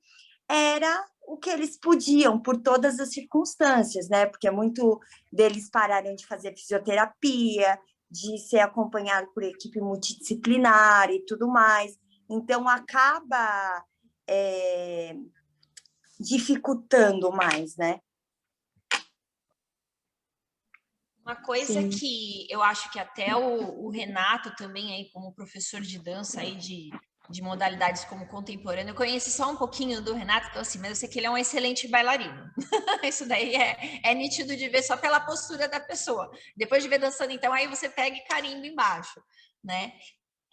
era o que eles podiam, por todas as circunstâncias, né? Porque muito deles pararam de fazer fisioterapia, de ser acompanhado por equipe multidisciplinar e tudo mais. Então, acaba dificultando mais, né? Uma coisa Sim. que eu acho que até o Renato também, aí, como professor de dança aí de modalidades como contemporâneo, eu conheci só um pouquinho do Renato, então assim, mas eu sei que ele é um excelente bailarino. Isso daí é nítido de ver só pela postura da pessoa. Depois de ver dançando, então, aí você pega e carimba embaixo, né?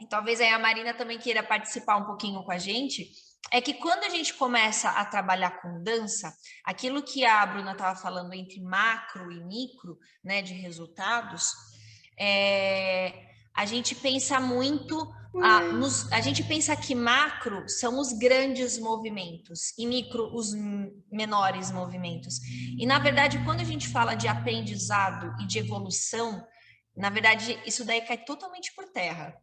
E talvez aí a Marina também queira participar um pouquinho com a gente, é que quando a gente começa a trabalhar com dança, aquilo que a Bruna estava falando entre macro e micro, né, de resultados, a gente pensa muito, a gente pensa que macro são os grandes movimentos e micro os menores movimentos. E, na verdade, quando a gente fala de aprendizado e de evolução, na verdade, isso daí cai totalmente por terra.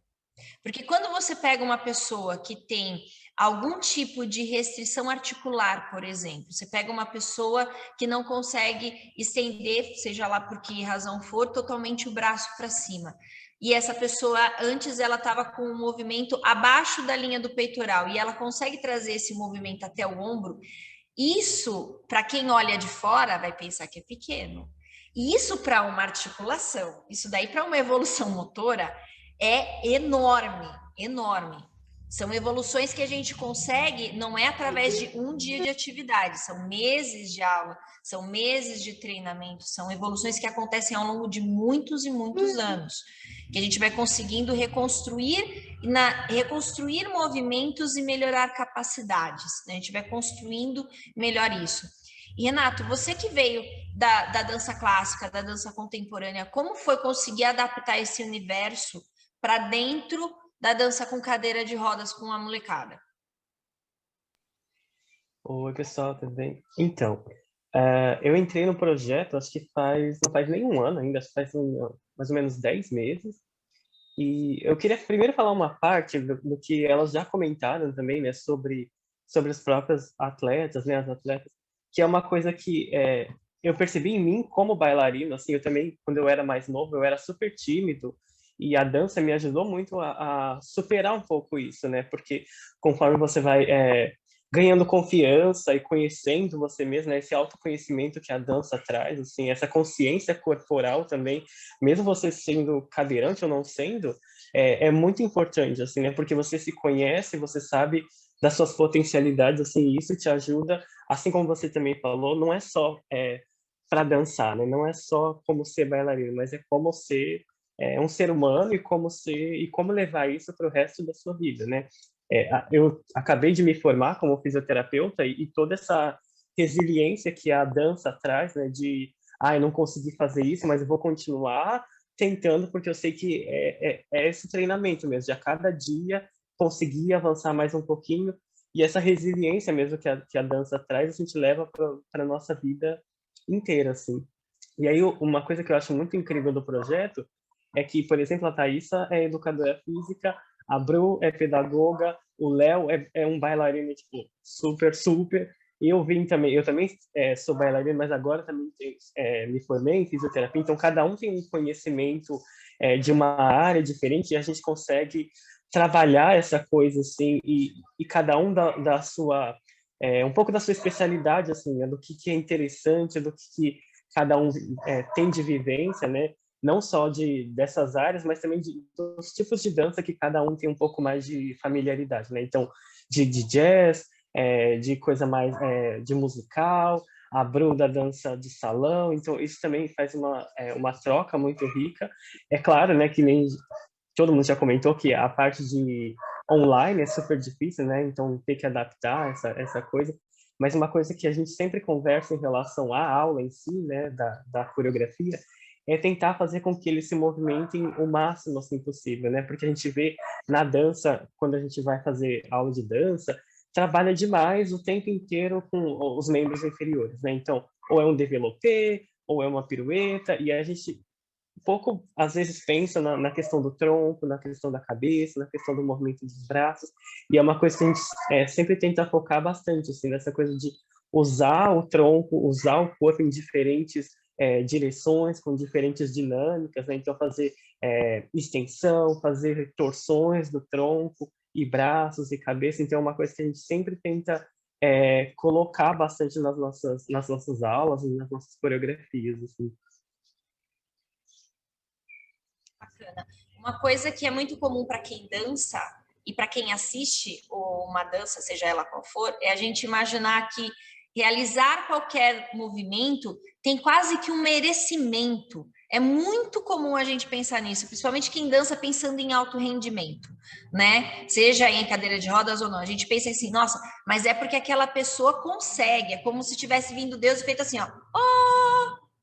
Porque quando você pega uma pessoa que tem algum tipo de restrição articular, por exemplo, você pega uma pessoa que não consegue estender, seja lá por que razão for, totalmente o braço para cima. E essa pessoa, antes ela estava com um movimento abaixo da linha do peitoral e ela consegue trazer esse movimento até o ombro. Isso, para quem olha de fora, vai pensar que é pequeno. E isso para uma articulação, isso daí para uma evolução motora, é enorme, enorme. São evoluções que a gente consegue, não é através de um dia de atividade, são meses de aula, são meses de treinamento, são evoluções que acontecem ao longo de muitos e muitos anos, que a gente vai conseguindo reconstruir movimentos e melhorar capacidades, né? A gente vai construindo melhor isso. E, Renato, você que veio da dança clássica, da dança contemporânea, como foi conseguir adaptar esse universo para dentro da dança com cadeira de rodas com a molecada? Oi, pessoal, tudo bem? Então, eu entrei no projeto, acho que não faz nem um ano ainda, acho que faz mais ou menos 10 meses. E eu queria primeiro falar uma parte do que elas já comentaram também, né, sobre os próprios atletas, né, as atletas, que é uma coisa que eu percebi em mim como bailarino, assim, eu também, quando eu era mais novo, eu era super tímido, e a dança me ajudou muito a superar um pouco isso, né, porque conforme você vai ganhando confiança e conhecendo você mesmo, né, esse autoconhecimento que a dança traz, assim, essa consciência corporal também, mesmo você sendo cadeirante ou não sendo, é muito importante, assim, né, porque você se conhece, você sabe das suas potencialidades, assim, isso te ajuda, assim como você também falou, não é só para dançar, né, não é só como ser bailarino, mas é como ser um ser humano e como levar isso para o resto da sua vida, né. Eu acabei de me formar como fisioterapeuta e toda essa resiliência que a dança traz, né, eu não consegui fazer isso, mas eu vou continuar tentando, porque eu sei que é esse treinamento mesmo, de a cada dia conseguir avançar mais um pouquinho, e essa resiliência mesmo que a dança traz, a gente leva para a nossa vida inteira, assim. E aí, uma coisa que eu acho muito incrível do projeto é que, por exemplo, a Thaísa é educadora física, a Bru é pedagoga, o Léo é um bailarino, tipo, super, super. Eu também sou bailarino, mas agora também me formei em fisioterapia, então cada um tem um conhecimento de uma área diferente e a gente consegue trabalhar essa coisa, assim, e cada um da sua, um pouco da sua especialidade, assim, né, do que é interessante, do que cada um tem de vivência, né? Não só dessas áreas, mas também dos tipos de dança que cada um tem um pouco mais de familiaridade, né? Então, de jazz, de coisa mais de musical, a Bru da dança de salão, então isso também faz uma troca muito rica. É claro, né, que nem todo mundo já comentou que a parte de online é super difícil, né? Então, ter que adaptar essa coisa. Mas uma coisa que a gente sempre conversa em relação à aula em si, né, da coreografia, é tentar fazer com que eles se movimentem o máximo assim possível, né? Porque a gente vê na dança, quando a gente vai fazer aula de dança, trabalha demais o tempo inteiro com os membros inferiores, né? Então, ou é um développé, ou é uma pirueta, e a gente um pouco, às vezes, pensa na questão do tronco, na questão da cabeça, na questão do movimento dos braços, e é uma coisa que a gente sempre tenta focar bastante, assim, nessa coisa de usar o tronco, usar o corpo em diferentes direções, com diferentes dinâmicas, né? Então, fazer extensão, fazer torções do tronco, e braços, e cabeça, então é uma coisa que a gente sempre tenta colocar bastante nas nossas aulas, nas nossas coreografias, assim. Bacana. Uma coisa que é muito comum para quem dança e para quem assiste uma dança, seja ela qual for, é a gente imaginar que realizar qualquer movimento tem quase que um merecimento. É muito comum a gente pensar nisso, principalmente quem dança pensando em alto rendimento, né? Seja em cadeira de rodas ou não. A gente pensa assim, nossa, mas é porque aquela pessoa consegue, é como se tivesse vindo Deus e feito assim, ó,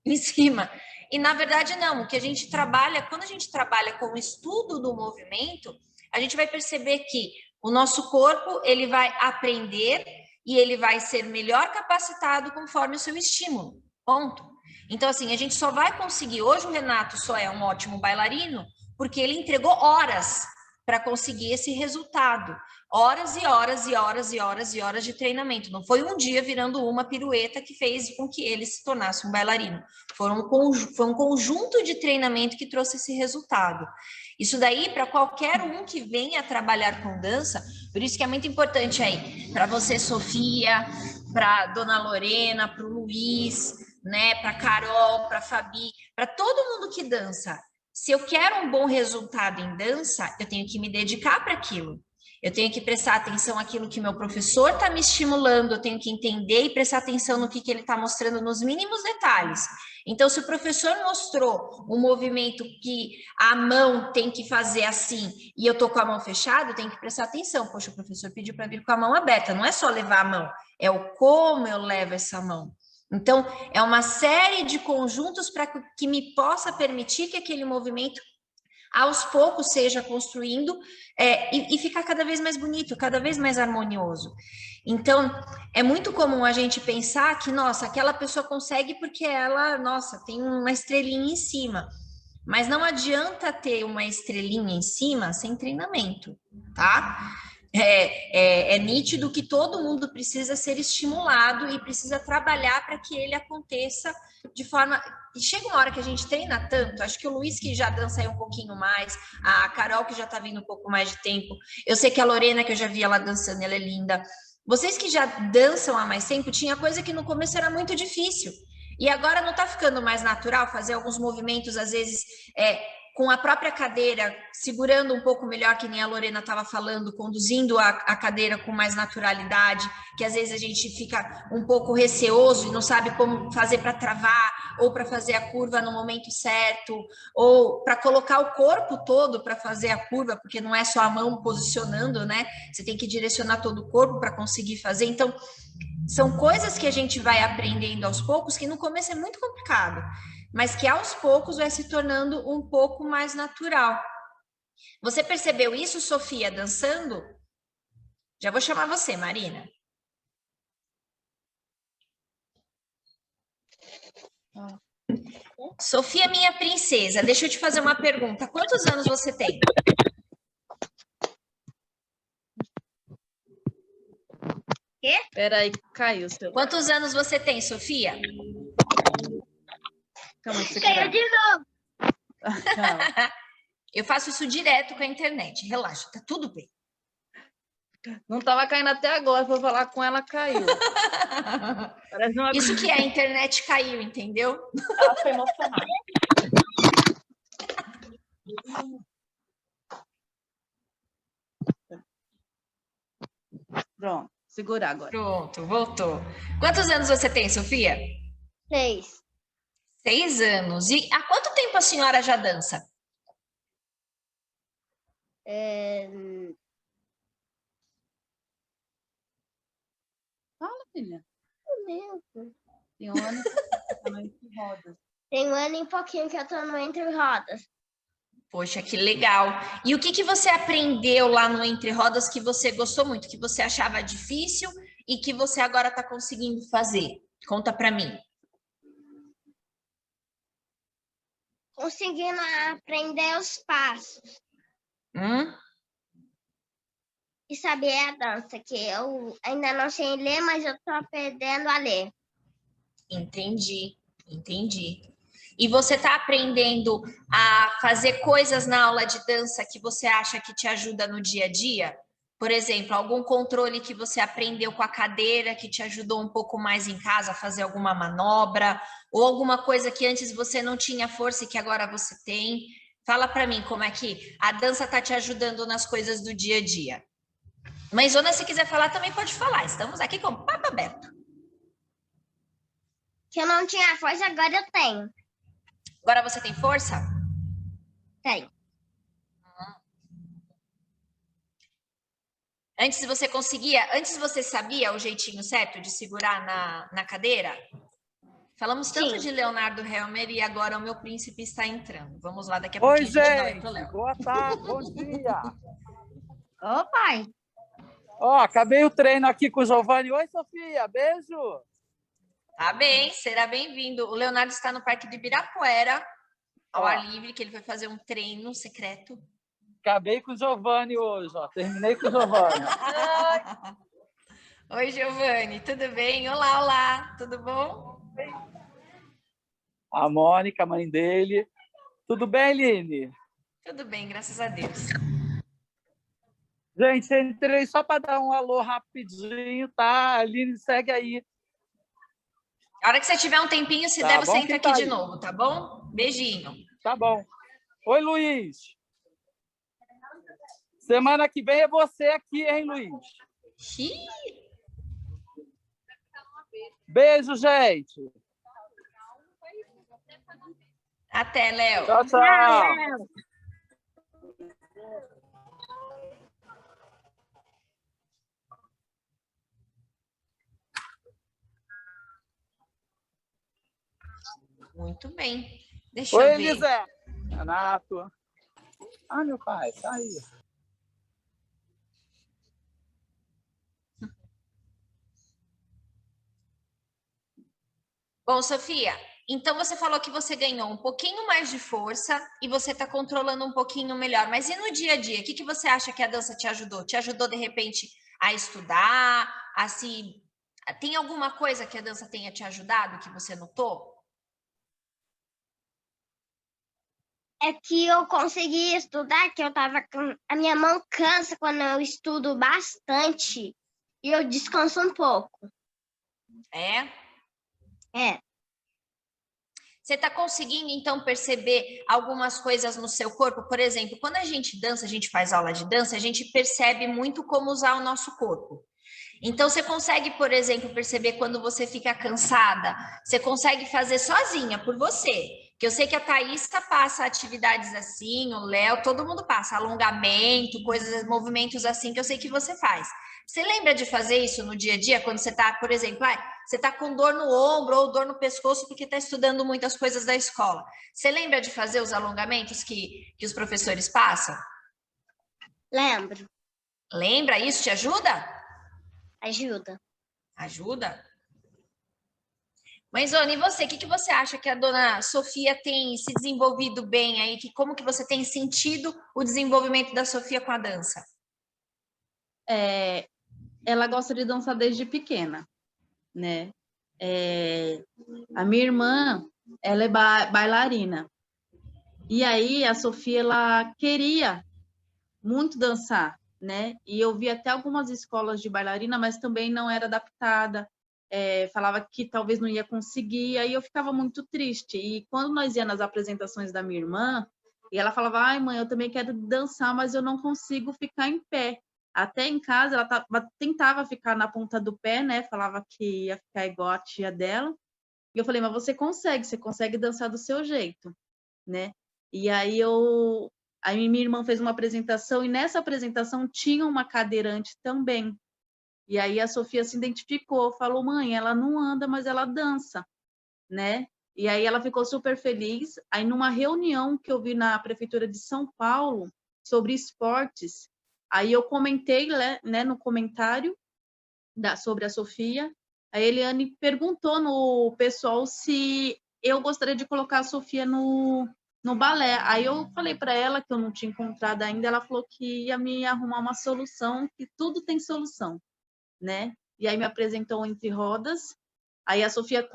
em cima. E na verdade não, o que a gente trabalha, quando a gente trabalha com o estudo do movimento, a gente vai perceber que o nosso corpo, ele vai aprender e ele vai ser melhor capacitado conforme o seu estímulo. Ponto. Então assim, a gente só vai conseguir, hoje o Renato só é um ótimo bailarino porque ele entregou horas para conseguir esse resultado. Horas e horas e horas e horas e horas de treinamento. Não foi um dia virando uma pirueta que fez com que ele se tornasse um bailarino. Foi um conjunto de treinamento que trouxe esse resultado. Isso daí, para qualquer um que venha trabalhar com dança, por isso que é muito importante aí, para você, Sofia, para Dona Lorena, para o Luiz, né, para Carol, para Fabi, para todo mundo que dança. Se eu quero um bom resultado em dança, eu tenho que me dedicar para aquilo. Eu tenho que prestar atenção naquilo que meu professor está me estimulando, eu tenho que entender e prestar atenção no que ele está mostrando nos mínimos detalhes. Então, se o professor mostrou um movimento que a mão tem que fazer assim e eu estou com a mão fechada, eu tenho que prestar atenção. Poxa, o professor pediu para vir com a mão aberta, não é só levar a mão, é o como eu levo essa mão. Então, é uma série de conjuntos para que me possa permitir que aquele movimento aos poucos seja construindo e ficar cada vez mais bonito, cada vez mais harmonioso. Então, é muito comum a gente pensar que, nossa, aquela pessoa consegue porque ela, nossa, tem uma estrelinha em cima. Mas não adianta ter uma estrelinha em cima sem treinamento, tá? É nítido que todo mundo precisa ser estimulado e precisa trabalhar para que ele aconteça de forma... E chega uma hora que a gente treina tanto, acho que o Luiz que já dança aí um pouquinho mais, a Carol que já está vindo um pouco mais de tempo, eu sei que a Lorena, que eu já vi ela dançando, ela é linda. Vocês que já dançam há mais tempo, tinha coisa que no começo era muito difícil. E agora não está ficando mais natural fazer alguns movimentos, às vezes, com a própria cadeira, segurando um pouco melhor, que nem a Lorena estava falando, conduzindo a cadeira com mais naturalidade, que às vezes a gente fica um pouco receoso e não sabe como fazer para travar, ou para fazer a curva no momento certo, ou para colocar o corpo todo para fazer a curva, porque não é só a mão posicionando, né? Você tem que direcionar todo o corpo para conseguir fazer. Então, são coisas que a gente vai aprendendo aos poucos, que no começo é muito complicado, mas que aos poucos vai se tornando um pouco mais natural. Você percebeu isso, Sofia, dançando? Já vou chamar você, Marina. Sofia, minha princesa, deixa eu te fazer uma pergunta. Quantos anos você tem? Quê? Peraí, caiu o celular. Quantos anos você tem, Sofia? Calma, Caiu de novo. Eu faço isso direto com a internet. Relaxa, tá tudo bem. Não estava caindo até agora, vou falar com ela, caiu. Isso que a internet caiu, entendeu? Ela foi emocionada. Pronto, segura agora. Pronto, voltou. Quantos anos você tem, Sofia? 6. 6 anos. E há quanto tempo a senhora já dança? Fala, filha. Tem 1 ano que eu tô no Entre Rodas. um ano e pouquinho que eu tô no Entre Rodas. Poxa, que legal. E o que que você aprendeu lá no Entre Rodas que você gostou muito, que você achava difícil e que você agora está conseguindo fazer? Conta para mim. Conseguindo aprender os passos e saber a dança, que eu ainda não sei ler, mas eu estou aprendendo a ler. Entendi. E você está aprendendo a fazer coisas na aula de dança que você acha que te ajuda no dia a dia? Por exemplo, algum controle que você aprendeu com a cadeira que te ajudou um pouco mais em casa a fazer alguma manobra, ou alguma coisa que antes você não tinha força e que agora você tem? Fala para mim como é que a dança está te ajudando nas coisas do dia a dia. Mãezona, se quiser falar, também pode falar. Estamos aqui com o papo aberto. Que eu não tinha força, agora eu tenho. Agora você tem força? Tenho. Antes você sabia o jeitinho certo de segurar na cadeira? Falamos tanto Sim. de Leonardo Helmer e agora o meu príncipe está entrando. Vamos lá, daqui a pouquinho Oi, a gente dá oi gente. pro Léo. Boa tarde, bom dia. Ô, pai. Ó, acabei o treino aqui com o Giovanni. Oi, Sofia, beijo. Tá bem, será bem-vindo. O Leonardo está no Parque de Ibirapuera, ao ar livre, que ele foi fazer um treino secreto. Acabei com o Giovanni hoje, ó. Terminei com o Giovanni. Oi, Giovanni, tudo bem? Olá, olá, tudo bom? A Mônica, a mãe dele. Tudo bem, Aline? Tudo bem, graças a Deus. Gente, entrei só para dar um alô rapidinho, tá? A Aline segue aí. A hora que você tiver um tempinho, se der, você entra aqui de novo, tá bom? Beijinho. Tá bom. Oi, Luiz. Semana que vem é você aqui, hein, Luiz? Beijo, gente. Até, Léo. Tchau, tchau. Muito bem. Deixa Oi, eu ver. Elisé. Renato. Ah, meu pai, tá aí. Bom, Sofia, então você falou que você ganhou um pouquinho mais de força e você está controlando um pouquinho melhor. Mas e no dia a dia? O que você acha que a dança te ajudou? Te ajudou, de repente, a estudar? Tem alguma coisa que a dança tenha te ajudado que você notou? É que eu consegui estudar, que eu tava com... A minha mão cansa quando eu estudo bastante e eu descanso um pouco. É? É. Você está conseguindo, então, perceber algumas coisas no seu corpo? Por exemplo, quando a gente dança, a gente faz aula de dança, a gente percebe muito como usar o nosso corpo. Então, você consegue, por exemplo, perceber quando você fica cansada? Você consegue fazer sozinha, por você. Que eu sei que a Thaísa passa atividades assim, o Léo, todo mundo passa. Alongamento, coisas, movimentos assim, que eu sei que você faz. Você lembra de fazer isso no dia a dia, quando você está, por exemplo, você está com dor no ombro ou dor no pescoço porque está estudando muitas coisas da escola. Você lembra de fazer os alongamentos que os professores passam? Lembro. Lembra? Isso te ajuda? Ajuda. Ajuda? Mas, Ona, e você? O que você acha que a dona Sofia tem se desenvolvido bem aí? Como que você tem sentido o desenvolvimento da Sofia com a dança? Ela gosta de dançar desde pequena, né? A minha irmã, ela é bailarina. E aí a Sofia, ela queria muito dançar, né? E eu vi até algumas escolas de bailarina, mas também não era adaptada. Falava que talvez não ia conseguir, aí eu ficava muito triste. E quando nós íamos nas apresentações da minha irmã, e ela falava, ai mãe, eu também quero dançar, mas eu não consigo ficar em pé. Até em casa, ela tentava ficar na ponta do pé, né? Falava que ia ficar igual a tia dela. E eu falei, mas você consegue dançar do seu jeito, né? E aí minha irmã fez uma apresentação, e nessa apresentação tinha uma cadeirante também. E aí a Sofia se identificou, falou, mãe, ela não anda, mas ela dança, né? E aí ela ficou super feliz. Aí numa reunião que eu vi na Prefeitura de São Paulo sobre esportes, aí eu comentei, né, no comentário sobre a Sofia, a Eliane perguntou no pessoal se eu gostaria de colocar a Sofia no balé. Aí eu falei para ela que eu não tinha encontrado ainda, ela falou que ia me arrumar uma solução, que tudo tem solução, né? E aí me apresentou Entre Rodas. Aí a Sofia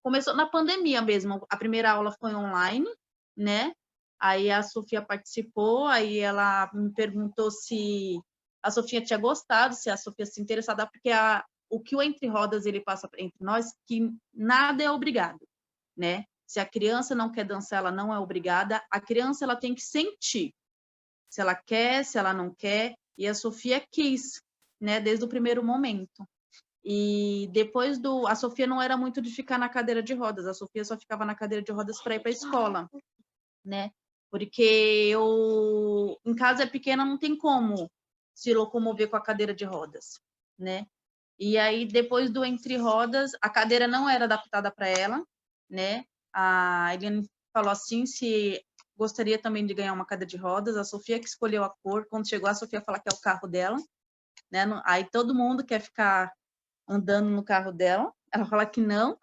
começou na pandemia mesmo, a primeira aula foi online, né? Aí a Sofia participou, aí ela me perguntou se a Sofia tinha gostado, se a Sofia se interessava, porque o que o Entre Rodas ele passa entre nós, que nada é obrigado, né? Se a criança não quer dançar, ela não é obrigada. A criança ela tem que sentir se ela quer, se ela não quer. E a Sofia quis, né? Desde o primeiro momento. E depois a Sofia não era muito de ficar na cadeira de rodas. A Sofia só ficava na cadeira de rodas para ir para a escola, né? Porque em casa pequena não tem como se locomover com a cadeira de rodas, né? E aí depois do Entre Rodas, a cadeira não era adaptada para ela, né? A Eliane falou assim, se gostaria também de ganhar uma cadeira de rodas, a Sofia que escolheu a cor, quando chegou a Sofia falar que é o carro dela, né? Aí todo mundo quer ficar andando no carro dela, ela fala que não,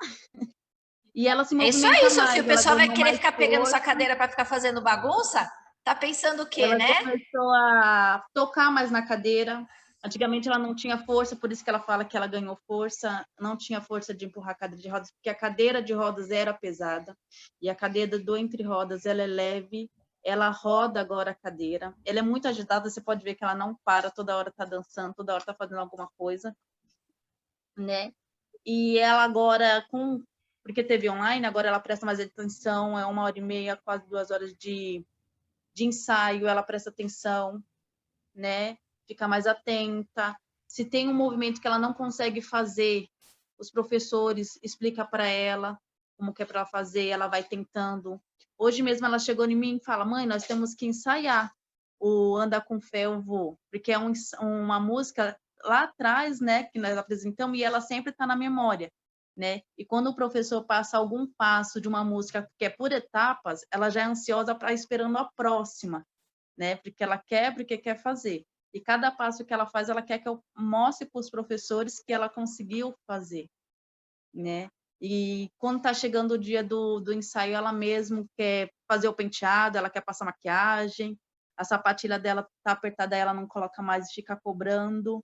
e ela se movimenta mais. É isso aí, Sofia, o pessoal vai querer ficar pegando força. sua cadeira para ficar fazendo bagunça? Tá pensando o quê, ela né? Começou a tocar mais na cadeira. Antigamente ela não tinha força, por isso que ela fala que ela ganhou força, não tinha força de empurrar a cadeira de rodas, porque a cadeira de rodas era pesada, e a cadeira do Entre Rodas, ela é leve, ela roda agora a cadeira, ela é muito agitada, você pode ver que ela não para, toda hora tá dançando, toda hora tá fazendo alguma coisa, né? E ela agora, porque teve online, agora ela presta mais atenção, é 1h30, quase 2 horas de ensaio, ela presta atenção, né? Fica mais atenta. Se tem um movimento que ela não consegue fazer, os professores explicam para ela como que é para ela fazer, ela vai tentando. Hoje mesmo ela chegou em mim e fala, mãe, nós temos que ensaiar o Anda com Fé Eu Vou, porque é uma música lá atrás, né, que nós apresentamos, e ela sempre está na memória, né? E quando o professor passa algum passo de uma música que é por etapas, ela já é ansiosa para esperando a próxima, né? Porque ela quer, porque quer fazer. E cada passo que ela faz, ela quer que eu mostre para os professores que ela conseguiu fazer, né? E quando está chegando o dia do ensaio, ela mesmo quer fazer o penteado, ela quer passar maquiagem, a sapatilha dela está apertada, ela não coloca mais e fica cobrando.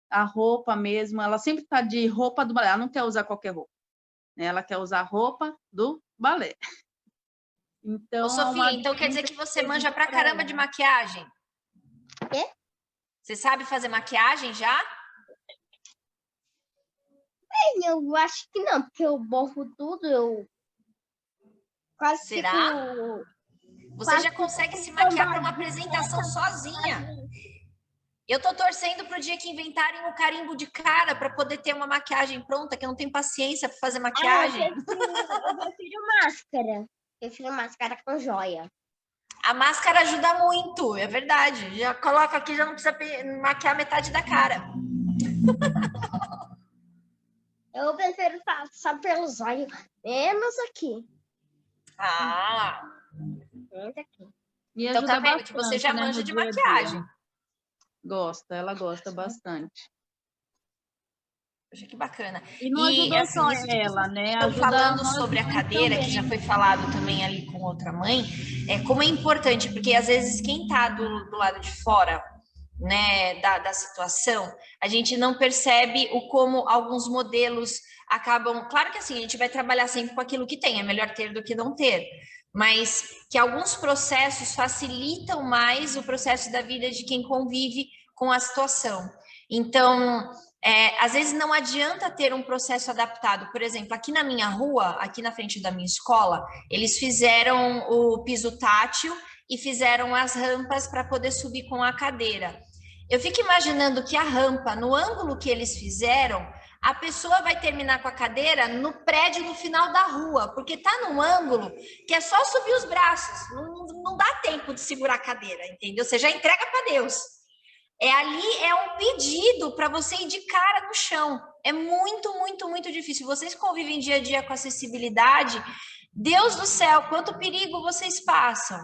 A roupa mesmo, ela sempre está de roupa do balé, ela não quer usar qualquer roupa, né? Ela quer usar roupa do balé. Então, Ô, Sofia, então quer dizer que você manja pra caramba de maquiagem? Quê? Você sabe fazer maquiagem já? Bem, eu acho que não, porque eu borro tudo, eu quase Será? fico... Você já consegue se maquiar para uma apresentação sozinha. Eu tô torcendo pro dia que inventarem o carimbo de cara para poder ter uma maquiagem pronta, que eu não tenho paciência para fazer maquiagem. Eu prefiro máscara. Eu prefiro máscara com joia. A máscara ajuda muito, é verdade. Já coloco aqui, já não precisa maquiar metade da cara. Eu prefiro passar pelos olhos, menos aqui. Ah! Menos aqui. E então tá vendo bastante, que você já né, manja de dia a dia. maquiagem. Ela gosta bastante. Poxa, que bacana. E não ajudou assim, só isso que ela, né? Estão Ajuda falando nós sobre a mães cadeira, também. que já foi falado também ali com outra mãe, como é importante, porque às vezes quem está do lado de fora, né, da situação, a gente não percebe como alguns modelos acabam... Claro que assim, a gente vai trabalhar sempre com aquilo que tem, é melhor ter do que não ter, mas que alguns processos facilitam mais o processo da vida de quem convive com a situação. Então, às vezes não adianta ter um processo adaptado. Por exemplo, aqui na minha rua, aqui na frente da minha escola, eles fizeram o piso tátil e fizeram as rampas para poder subir com a cadeira. Eu fico imaginando que a rampa, no ângulo que eles fizeram, a pessoa vai terminar com a cadeira no prédio no final da rua, porque está num ângulo que é só subir os braços, não dá tempo de segurar a cadeira, entendeu? Você já entrega para Deus. Ali é um pedido para você ir de cara no chão. É muito, muito, muito difícil. Vocês convivem dia a dia com acessibilidade, Deus do céu, quanto perigo vocês passam.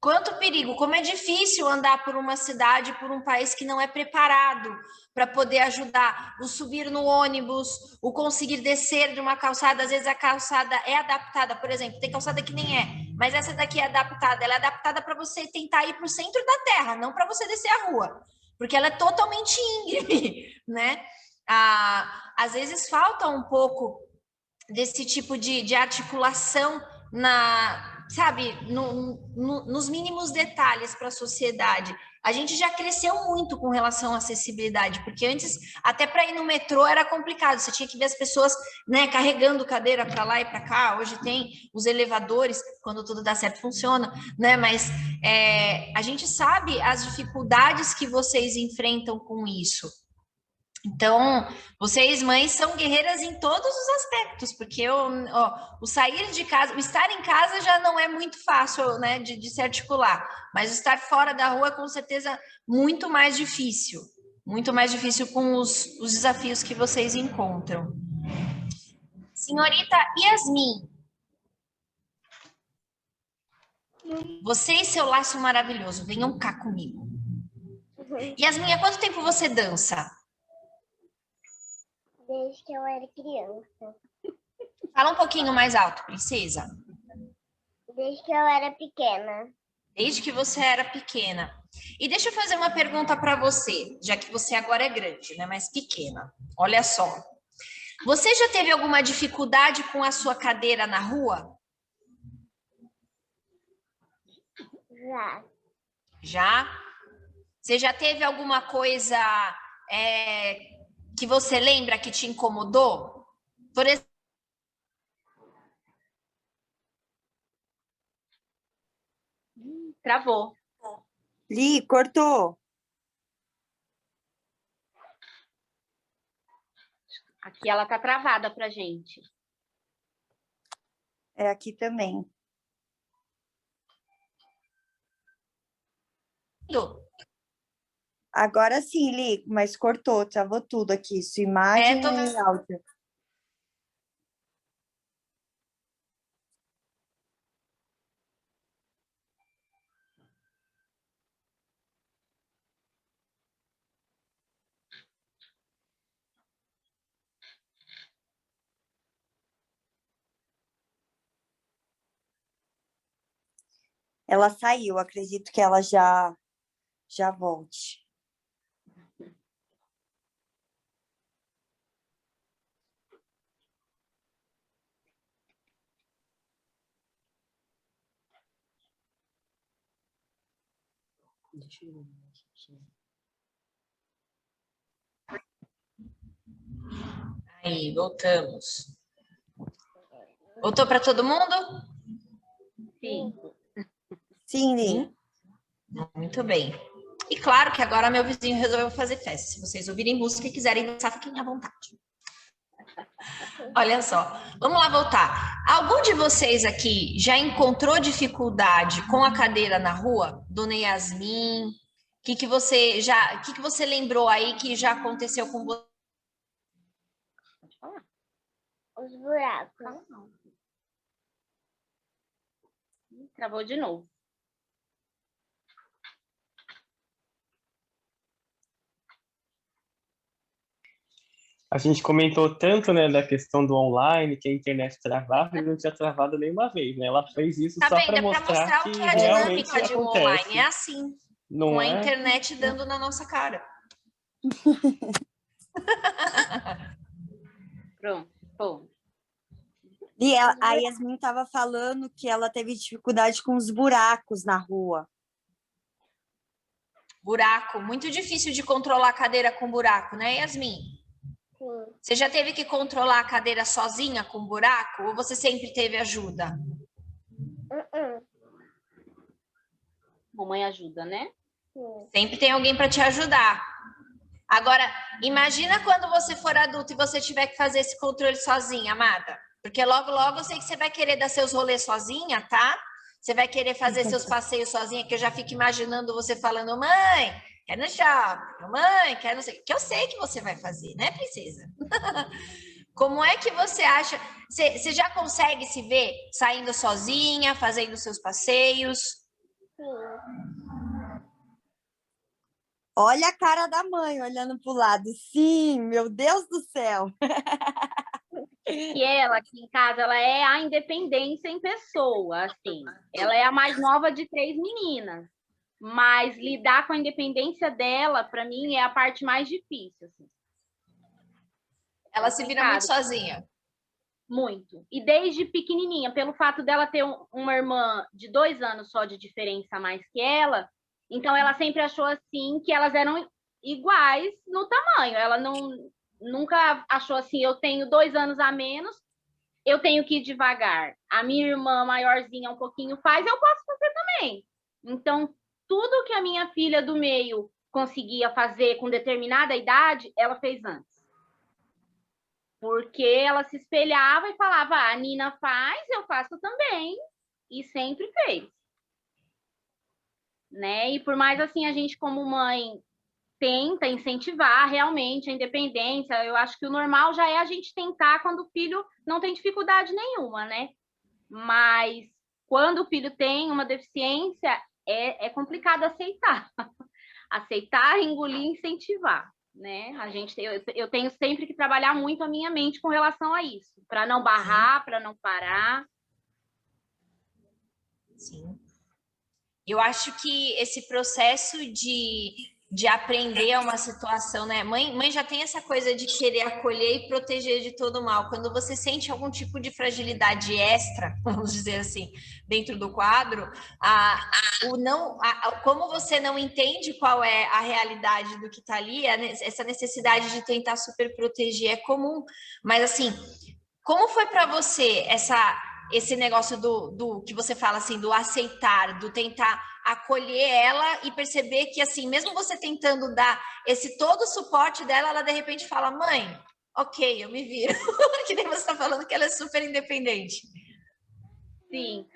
Quanto perigo, como é difícil andar por uma cidade, por um país que não é preparado para poder ajudar, o subir no ônibus, o conseguir descer de uma calçada, às vezes a calçada é adaptada, por exemplo, tem calçada que nem é, mas essa daqui é adaptada, ela é adaptada para você tentar ir para o centro da terra, não para você descer a rua, porque ela é totalmente íngreme, né? Às vezes falta um pouco desse tipo de articulação sabe, nos mínimos detalhes para a sociedade. A gente já cresceu muito com relação à acessibilidade, porque antes, até para ir no metrô era complicado, você tinha que ver as pessoas, né, carregando cadeira para lá e para cá. Hoje tem os elevadores, quando tudo dá certo funciona, né? Mas a gente sabe as dificuldades que vocês enfrentam com isso. Então, vocês, mães, são guerreiras em todos os aspectos, porque o sair de casa, o estar em casa já não é muito fácil, né, de se articular, mas o estar fora da rua é com certeza muito mais difícil com os desafios que vocês encontram. Senhorita Yasmin, você e seu laço maravilhoso, venham cá comigo. Yasmin, há quanto tempo você dança? Desde que eu era criança. Fala um pouquinho mais alto, princesa. Desde que eu era pequena. Desde que você era pequena. E deixa eu fazer uma pergunta para você, já que você agora é grande, né, mas pequena. Olha só. Você já teve alguma dificuldade com a sua cadeira na rua? Já. Já? Você já teve alguma coisa que você lembra que te incomodou? Por exemplo, Travou. Li, cortou. Aqui ela tá travada pra gente. É aqui também. Agora sim, Li, mas cortou, travou tudo aqui, sua imagem e áudio. Ela saiu, acredito que ela já volte. Aí, voltamos. Voltou para todo mundo? Sim. Sim, Li. Muito bem. E claro que agora meu vizinho resolveu fazer festa. Se vocês ouvirem música e quiserem dançar, fiquem à vontade. Olha só, vamos lá voltar. Algum de vocês aqui já encontrou dificuldade com a cadeira na rua? Dona Yasmin, o que você lembrou aí que já aconteceu com você? Os buracos. Travou de novo. A gente comentou tanto, né, da questão do online, que a internet travava e não tinha travado nenhuma vez, né? Ela fez isso Tá só vendo? para É para mostrar que o que é a realmente dinâmica de um acontece. online. É assim, não com a é? internet dando na nossa cara. Pronto. Bom. E a Yasmin estava falando que ela teve dificuldade com os buracos na rua. Buraco, muito difícil de controlar a cadeira com buraco, né, Yasmin? Sim. Você já teve que controlar a cadeira sozinha com buraco ou você sempre teve ajuda? Mamãe ajuda, né? Sim. Sempre tem alguém para te ajudar. Agora, imagina quando você for adulto e você tiver que fazer esse controle sozinha, amada. Porque logo, logo eu sei que você vai querer dar seus rolês sozinha, tá? Você vai querer fazer seus passeios sozinha, que eu já fico imaginando você falando, mãe, quero no shopping, mãe, quero não sei o que eu sei que você vai fazer, né, princesa? Como é que você acha? Você já consegue se ver saindo sozinha, fazendo seus passeios? Olha a cara da mãe olhando para o lado. Sim, meu Deus do céu. E ela, aqui em casa, ela é a independência em pessoa, assim. Ela é a mais nova de 3 meninas. Mas lidar com a independência dela, para mim, é a parte mais difícil, assim. Ela se vira muito sozinha. Muito. E desde pequenininha, pelo fato dela ter uma irmã de 2 anos só de diferença a mais que ela, então ela sempre achou assim que elas eram iguais no tamanho. Ela nunca achou assim, eu tenho 2 anos a menos, eu tenho que ir devagar. A minha irmã maiorzinha um pouquinho faz, eu posso fazer também. Então, tudo que a minha filha do meio conseguia fazer com determinada idade, ela fez antes. Porque ela se espelhava e falava, a Nina faz, eu faço também. E sempre fez. Né? E por mais assim, a gente como mãe tenta incentivar realmente a independência, eu acho que o normal já é a gente tentar quando o filho não tem dificuldade nenhuma, né? Mas quando o filho tem uma deficiência, é complicado aceitar. Aceitar, engolir, incentivar. Né? Eu tenho sempre que trabalhar muito a minha mente com relação a isso, para não barrar, para não parar. Sim. Eu acho que esse processo de aprender uma situação, né? Mãe já tem essa coisa de querer acolher e proteger de todo mal. Quando você sente algum tipo de fragilidade extra, vamos dizer assim, dentro do quadro, como você não entende qual é a realidade do que está ali, essa necessidade de tentar super proteger é comum. Mas assim, como foi para você esse negócio do que você fala assim, do aceitar, do tentar acolher ela e perceber que assim, mesmo você tentando dar esse todo o suporte dela, ela de repente fala, mãe, ok, eu me viro. Que nem você está falando que ela é super independente. Sim.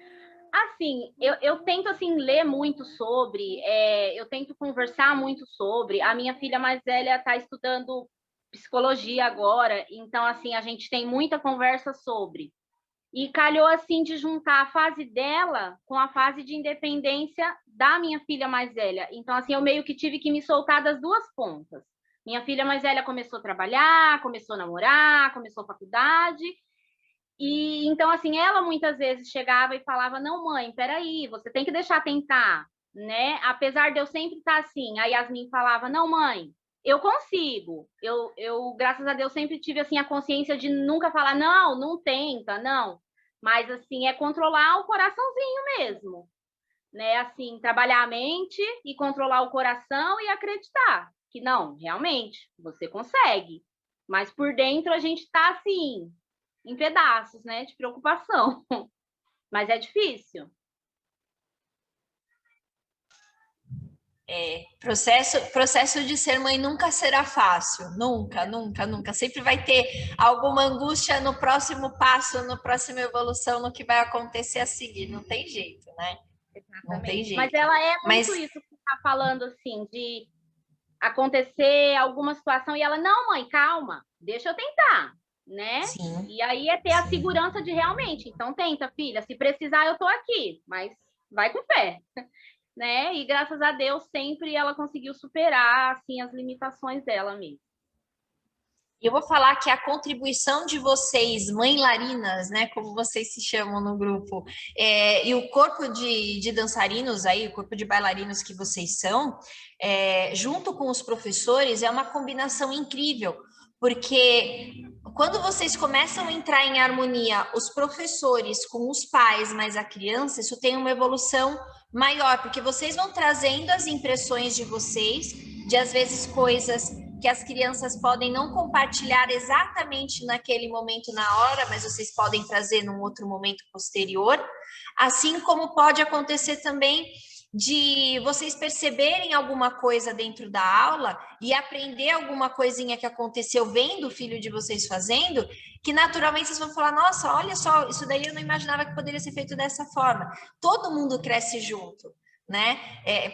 Assim, eu tento assim, ler muito sobre, eu tento conversar muito sobre. A minha filha mais velha está estudando psicologia agora, então assim, a gente tem muita conversa sobre. E calhou assim de juntar a fase dela com a fase de independência da minha filha mais velha. Então, assim, eu meio que tive que me soltar das duas pontas. Minha filha mais velha começou a trabalhar, começou a namorar, começou a faculdade. E então, assim, ela muitas vezes chegava e falava, não, mãe, peraí, você tem que deixar tentar, né? Apesar de eu sempre estar assim, a Yasmin falava, não, mãe, eu consigo. Eu, graças a Deus, sempre tive assim a consciência de nunca falar, não tenta, não. Mas assim, é controlar o coraçãozinho mesmo, né? Assim, trabalhar a mente e controlar o coração e acreditar que não, realmente, você consegue. Mas por dentro a gente tá assim, em pedaços, né, de preocupação. Mas é difícil. Processo de ser mãe nunca será fácil, nunca. Sempre vai ter alguma angústia no próximo passo, na próxima evolução, no que vai acontecer a seguir. Não tem jeito, né? Exatamente. Não tem jeito. Mas ela é muito isso que está falando, assim, de acontecer alguma situação e ela, não, mãe, calma, deixa eu tentar, né? Sim. E aí é ter a segurança de realmente, então tenta, filha, se precisar eu tô aqui, mas vai com fé. Né? E graças a Deus sempre ela conseguiu superar assim as limitações dela mesmo. Eu vou falar que a contribuição de vocês, mãe larinas, né, como vocês se chamam no grupo, e o corpo de dançarinos aí, o corpo de bailarinos que vocês são, junto com os professores, é uma combinação incrível, porque quando vocês começam a entrar em harmonia, os professores com os pais, mais a criança, isso tem uma evolução maior, porque vocês vão trazendo as impressões de vocês, de às vezes coisas que as crianças podem não compartilhar exatamente naquele momento, na hora, mas vocês podem trazer num outro momento posterior, assim como pode acontecer também de vocês perceberem alguma coisa dentro da aula e aprender alguma coisinha que aconteceu vendo o filho de vocês fazendo, que naturalmente vocês vão falar, nossa, olha só, isso daí eu não imaginava que poderia ser feito dessa forma. Todo mundo cresce junto, né?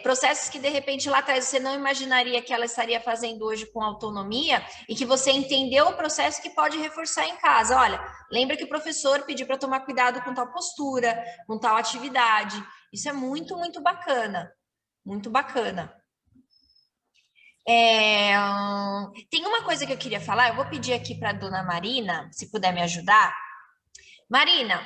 Processos que, de repente, lá atrás você não imaginaria que ela estaria fazendo hoje com autonomia e que você entendeu o processo que pode reforçar em casa. Olha, lembra que o professor pediu para tomar cuidado com tal postura, com tal atividade. Isso é muito, muito bacana. Muito bacana. Tem uma coisa que eu queria falar, eu vou pedir aqui para a dona Marina, se puder me ajudar. Marina,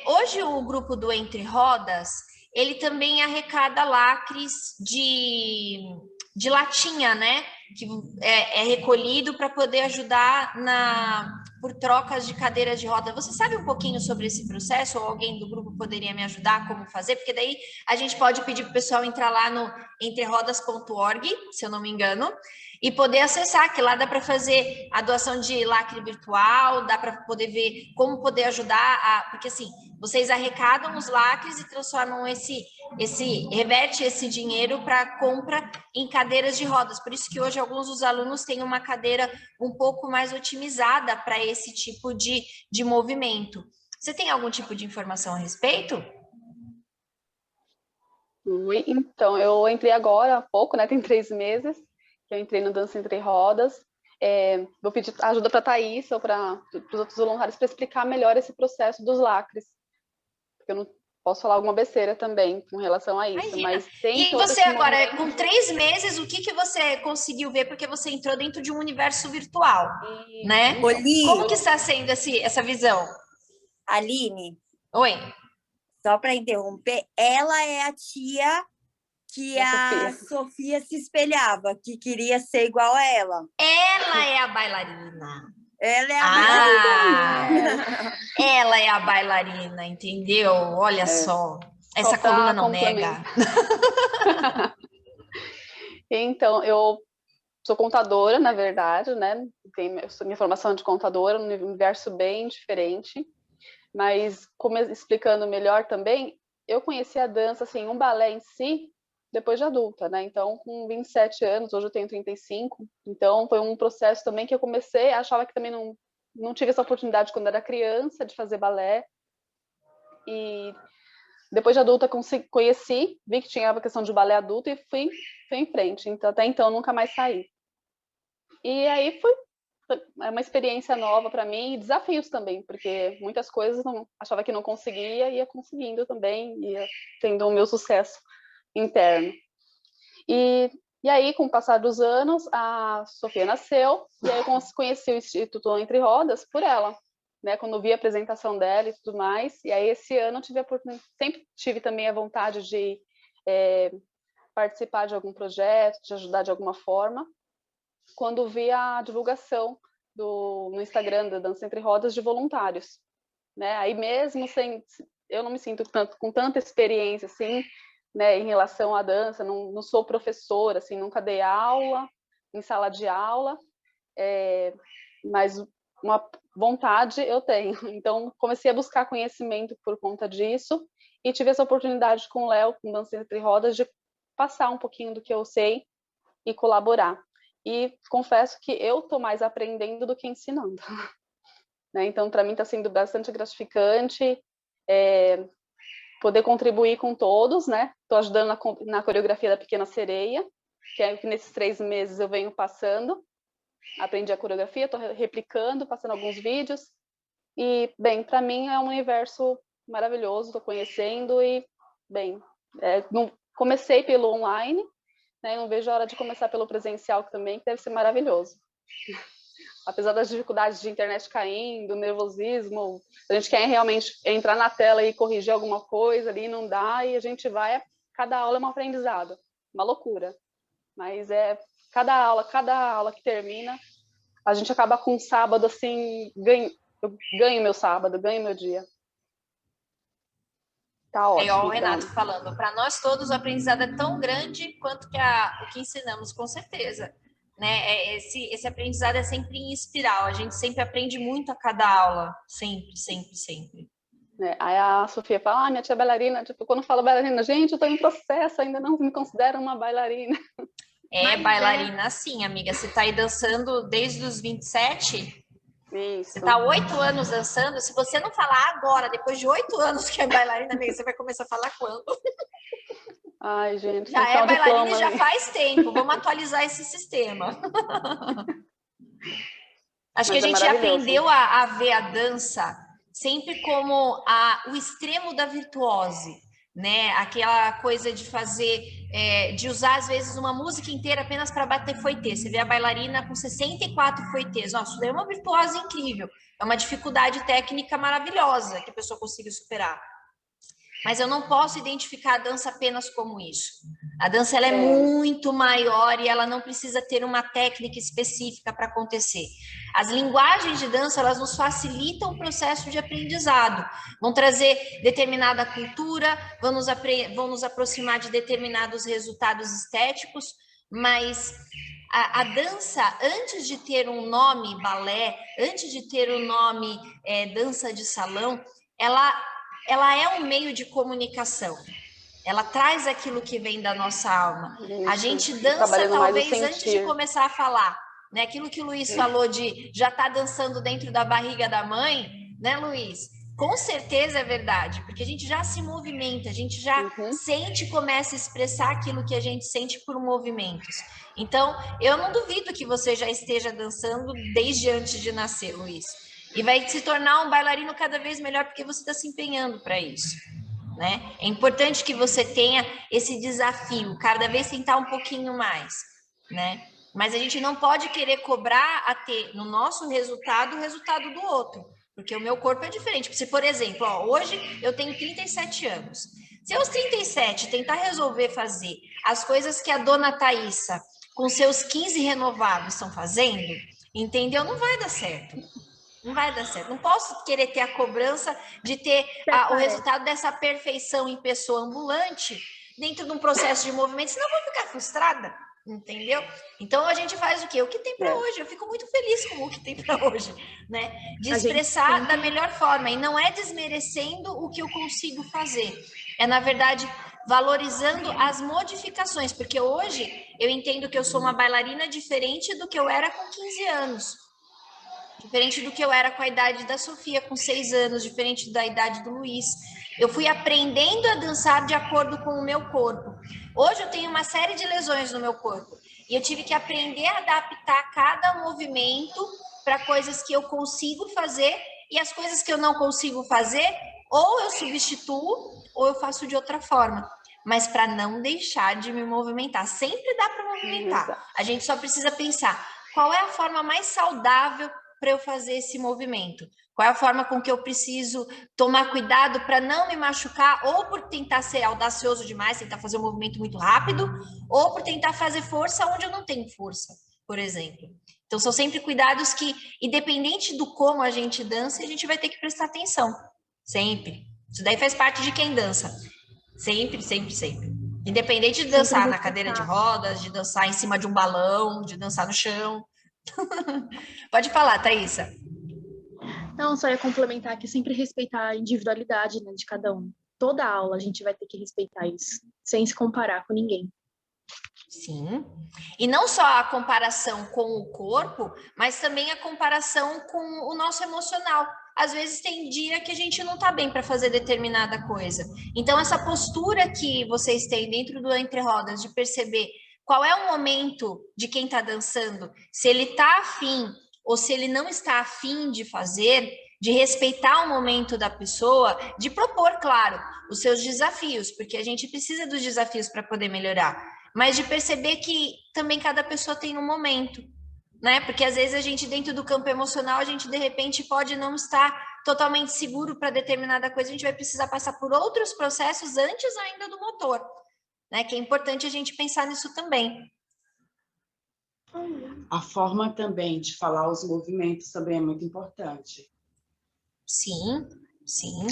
hoje o grupo do Entre Rodas, ele também arrecada lacres de latinha, né? Que é recolhido para poder ajudar por trocas de cadeiras de roda. Você sabe um pouquinho sobre esse processo? Ou alguém do grupo poderia me ajudar como fazer? Porque daí a gente pode pedir para o pessoal entrar lá no entrerodas.org, se eu não me engano, e poder acessar, que lá dá para fazer a doação de lacre virtual, dá para poder ver como poder ajudar, porque assim, vocês arrecadam os lacres e transformam reverte esse dinheiro para compra em cadeiras de rodas. Por isso que hoje alguns dos alunos têm uma cadeira um pouco mais otimizada para esse tipo de movimento. Você tem algum tipo de informação a respeito? Então, eu entrei agora há pouco, né? Tem 3 meses que eu entrei no Dança Entre Rodas. Vou pedir ajuda para a Thaís ou para os outros voluntários para explicar melhor esse processo dos lacres. Porque eu não posso falar alguma besteira também com relação a isso. Mas tem e você agora, com 3 meses, o que você conseguiu ver? Porque você entrou dentro de um universo virtual, né? Como que está sendo essa visão? Aline. Oi. Só para interromper, ela é a tia que a Sofia se espelhava, que queria ser igual a ela. Ela é a bailarina. Ela é a bailarina. Ela é a bailarina, entendeu? Olha só. Essa coluna não nega. Então, eu sou contadora, na verdade, né? Minha formação de contadora, um universo bem diferente. Mas, explicando melhor também, eu conheci a dança, assim, um balé em si, depois de adulta, né? Então, com 27 anos, hoje eu tenho 35. Então, foi um processo também que eu comecei, achava que também não tive essa oportunidade quando era criança de fazer balé. E depois de adulta conheci, vi que tinha a questão de balé adulto e fui em frente. Então, até então, nunca mais saí. E aí foi uma experiência nova para mim e desafios também, porque muitas coisas achava que não conseguia, ia conseguindo também, ia tendo o meu sucesso interno. E aí, com o passar dos anos, a Sofia nasceu, e aí eu conheci o Instituto Entre Rodas por ela, né? Quando eu vi a apresentação dela e tudo mais. E aí, esse ano, eu tive a oportunidade, sempre tive também a vontade de participar de algum projeto, de ajudar de alguma forma, quando vi a divulgação no Instagram da Dança Entre Rodas de voluntários, né? Aí mesmo eu não me sinto com tanta experiência assim, né, em relação à dança, não sou professora, assim, nunca dei aula em sala de aula, mas uma vontade eu tenho. Então, comecei a buscar conhecimento por conta disso e tive essa oportunidade com o Léo, com Dança Entre Rodas, de passar um pouquinho do que eu sei e colaborar. E confesso que eu estou mais aprendendo do que ensinando. Né? Então, para mim está sendo bastante gratificante poder contribuir com todos, né? Estou ajudando na coreografia da Pequena Sereia, que é que nesses 3 meses eu venho passando. Aprendi a coreografia, estou replicando, passando alguns vídeos. E, bem, para mim é um universo maravilhoso, estou conhecendo e, bem, comecei pelo online, né? Não vejo a hora de começar pelo presencial também, que deve ser maravilhoso. Apesar das dificuldades de internet caindo, nervosismo, a gente quer realmente entrar na tela e corrigir alguma coisa ali, não dá, e a gente cada aula é um aprendizado, uma loucura. Mas cada aula que termina, a gente acaba com um sábado assim, eu ganho meu sábado, ganho meu dia. Tá ótimo. O Renato falando, para nós todos o aprendizado é tão grande quanto o que ensinamos, com certeza. Né? Esse aprendizado é sempre em espiral, a gente sempre aprende muito a cada aula, sempre, sempre, sempre. Aí a Sofia fala, minha tia é bailarina, tipo, quando eu falo bailarina, gente, eu tô em processo, ainda não me considero uma bailarina. Bailarina sim, amiga, você tá aí dançando desde os 27? Isso. Você tá 8 anos dançando, se você não falar agora, depois de 8 anos que é bailarina, amiga, você vai começar a falar quando? Ai, gente, Já então é bailarina diploma, e já né? faz tempo. Vamos atualizar esse sistema. Acho que a Mas é gente maravilhoso. aprendeu a ver a dança sempre como o extremo da virtuose, né? Aquela coisa de fazer, de usar às vezes uma música inteira apenas para bater fouetê. Você vê a bailarina com 64 fouetês. Nossa, isso daí é uma virtuose incrível. É uma dificuldade técnica maravilhosa que a pessoa consiga superar. Mas eu não posso identificar a dança apenas como isso. A dança ela é muito maior e ela não precisa ter uma técnica específica para acontecer. As linguagens de dança, elas nos facilitam o processo de aprendizado, vão trazer determinada cultura, vão nos aproximar de determinados resultados estéticos, mas a dança, antes de ter um nome balé, antes de ter o nome dança de salão, ela é um meio de comunicação. Ela traz aquilo que vem da nossa alma. Isso. A gente dança talvez antes de começar a falar, né? Aquilo que o Luiz falou de já estar dançando dentro da barriga da mãe, né, Luiz? Com certeza é verdade, porque a gente já se movimenta, a gente já sente e começa a expressar aquilo que a gente sente por movimentos. Então, eu não duvido que você já esteja dançando desde antes de nascer, Luiz. E vai se tornar um bailarino cada vez melhor porque você está se empenhando para isso, né? É importante que você tenha esse desafio, cada vez tentar um pouquinho mais, né? Mas a gente não pode querer cobrar a ter no nosso resultado o resultado do outro, porque o meu corpo é diferente. Se, por exemplo, hoje eu tenho 37 anos. Se aos 37 tentar resolver fazer as coisas que a dona Thaísa, com seus 15 renovados, estão fazendo, entendeu? Não vai dar certo. Não vai dar certo. Não posso querer ter a cobrança de ter o resultado dessa perfeição em pessoa ambulante dentro de um processo de movimento, senão eu vou ficar frustrada, entendeu? Então a gente faz o quê? O que tem para hoje. Eu fico muito feliz com o que tem para hoje, né? De expressar da melhor forma. E não é desmerecendo o que eu consigo fazer. É, na verdade, valorizando as modificações, porque hoje eu entendo que eu sou uma bailarina diferente do que eu era com 15 anos. Diferente do que eu era com a idade da Sofia, com 6 anos, diferente da idade do Luiz. Eu fui aprendendo a dançar de acordo com o meu corpo. Hoje eu tenho uma série de lesões no meu corpo. E eu tive que aprender a adaptar cada movimento para coisas que eu consigo fazer, e as coisas que eu não consigo fazer, ou eu substituo, ou eu faço de outra forma. Mas para não deixar de me movimentar. Sempre dá para movimentar. A gente só precisa pensar qual é a forma mais saudável para eu fazer esse movimento? Qual é a forma com que eu preciso tomar cuidado para não me machucar, ou por tentar ser audacioso demais, tentar fazer um movimento muito rápido, ou por tentar fazer força onde eu não tenho força, por exemplo. Então, são sempre cuidados que, independente do como a gente dança, a gente vai ter que prestar atenção. Sempre. Isso daí faz parte de quem dança. Sempre, sempre, sempre. Independente de dançar na cadeira de rodas, de dançar em cima de um balão, de dançar no chão. Pode falar, Thaísa. Não, só ia complementar que sempre respeitar a individualidade, né, de cada um. Toda aula a gente vai ter que respeitar isso, sem se comparar com ninguém. Sim. E não só a comparação com o corpo, mas também a comparação com o nosso emocional. Às vezes tem dia que a gente não tá bem para fazer determinada coisa. Então, essa postura que vocês têm dentro do Entre Rodas, de perceber qual é o momento de quem está dançando, se ele está afim ou se ele não está afim de fazer, de respeitar o momento da pessoa, de propor, claro, os seus desafios, porque a gente precisa dos desafios para poder melhorar, mas de perceber que também cada pessoa tem um momento, né? Porque às vezes a gente, dentro do campo emocional, a gente de repente pode não estar totalmente seguro para determinada coisa, a gente vai precisar passar por outros processos antes ainda do motor. Né, que é importante a gente pensar nisso também. A forma também de falar os movimentos também é muito importante. Sim, sim.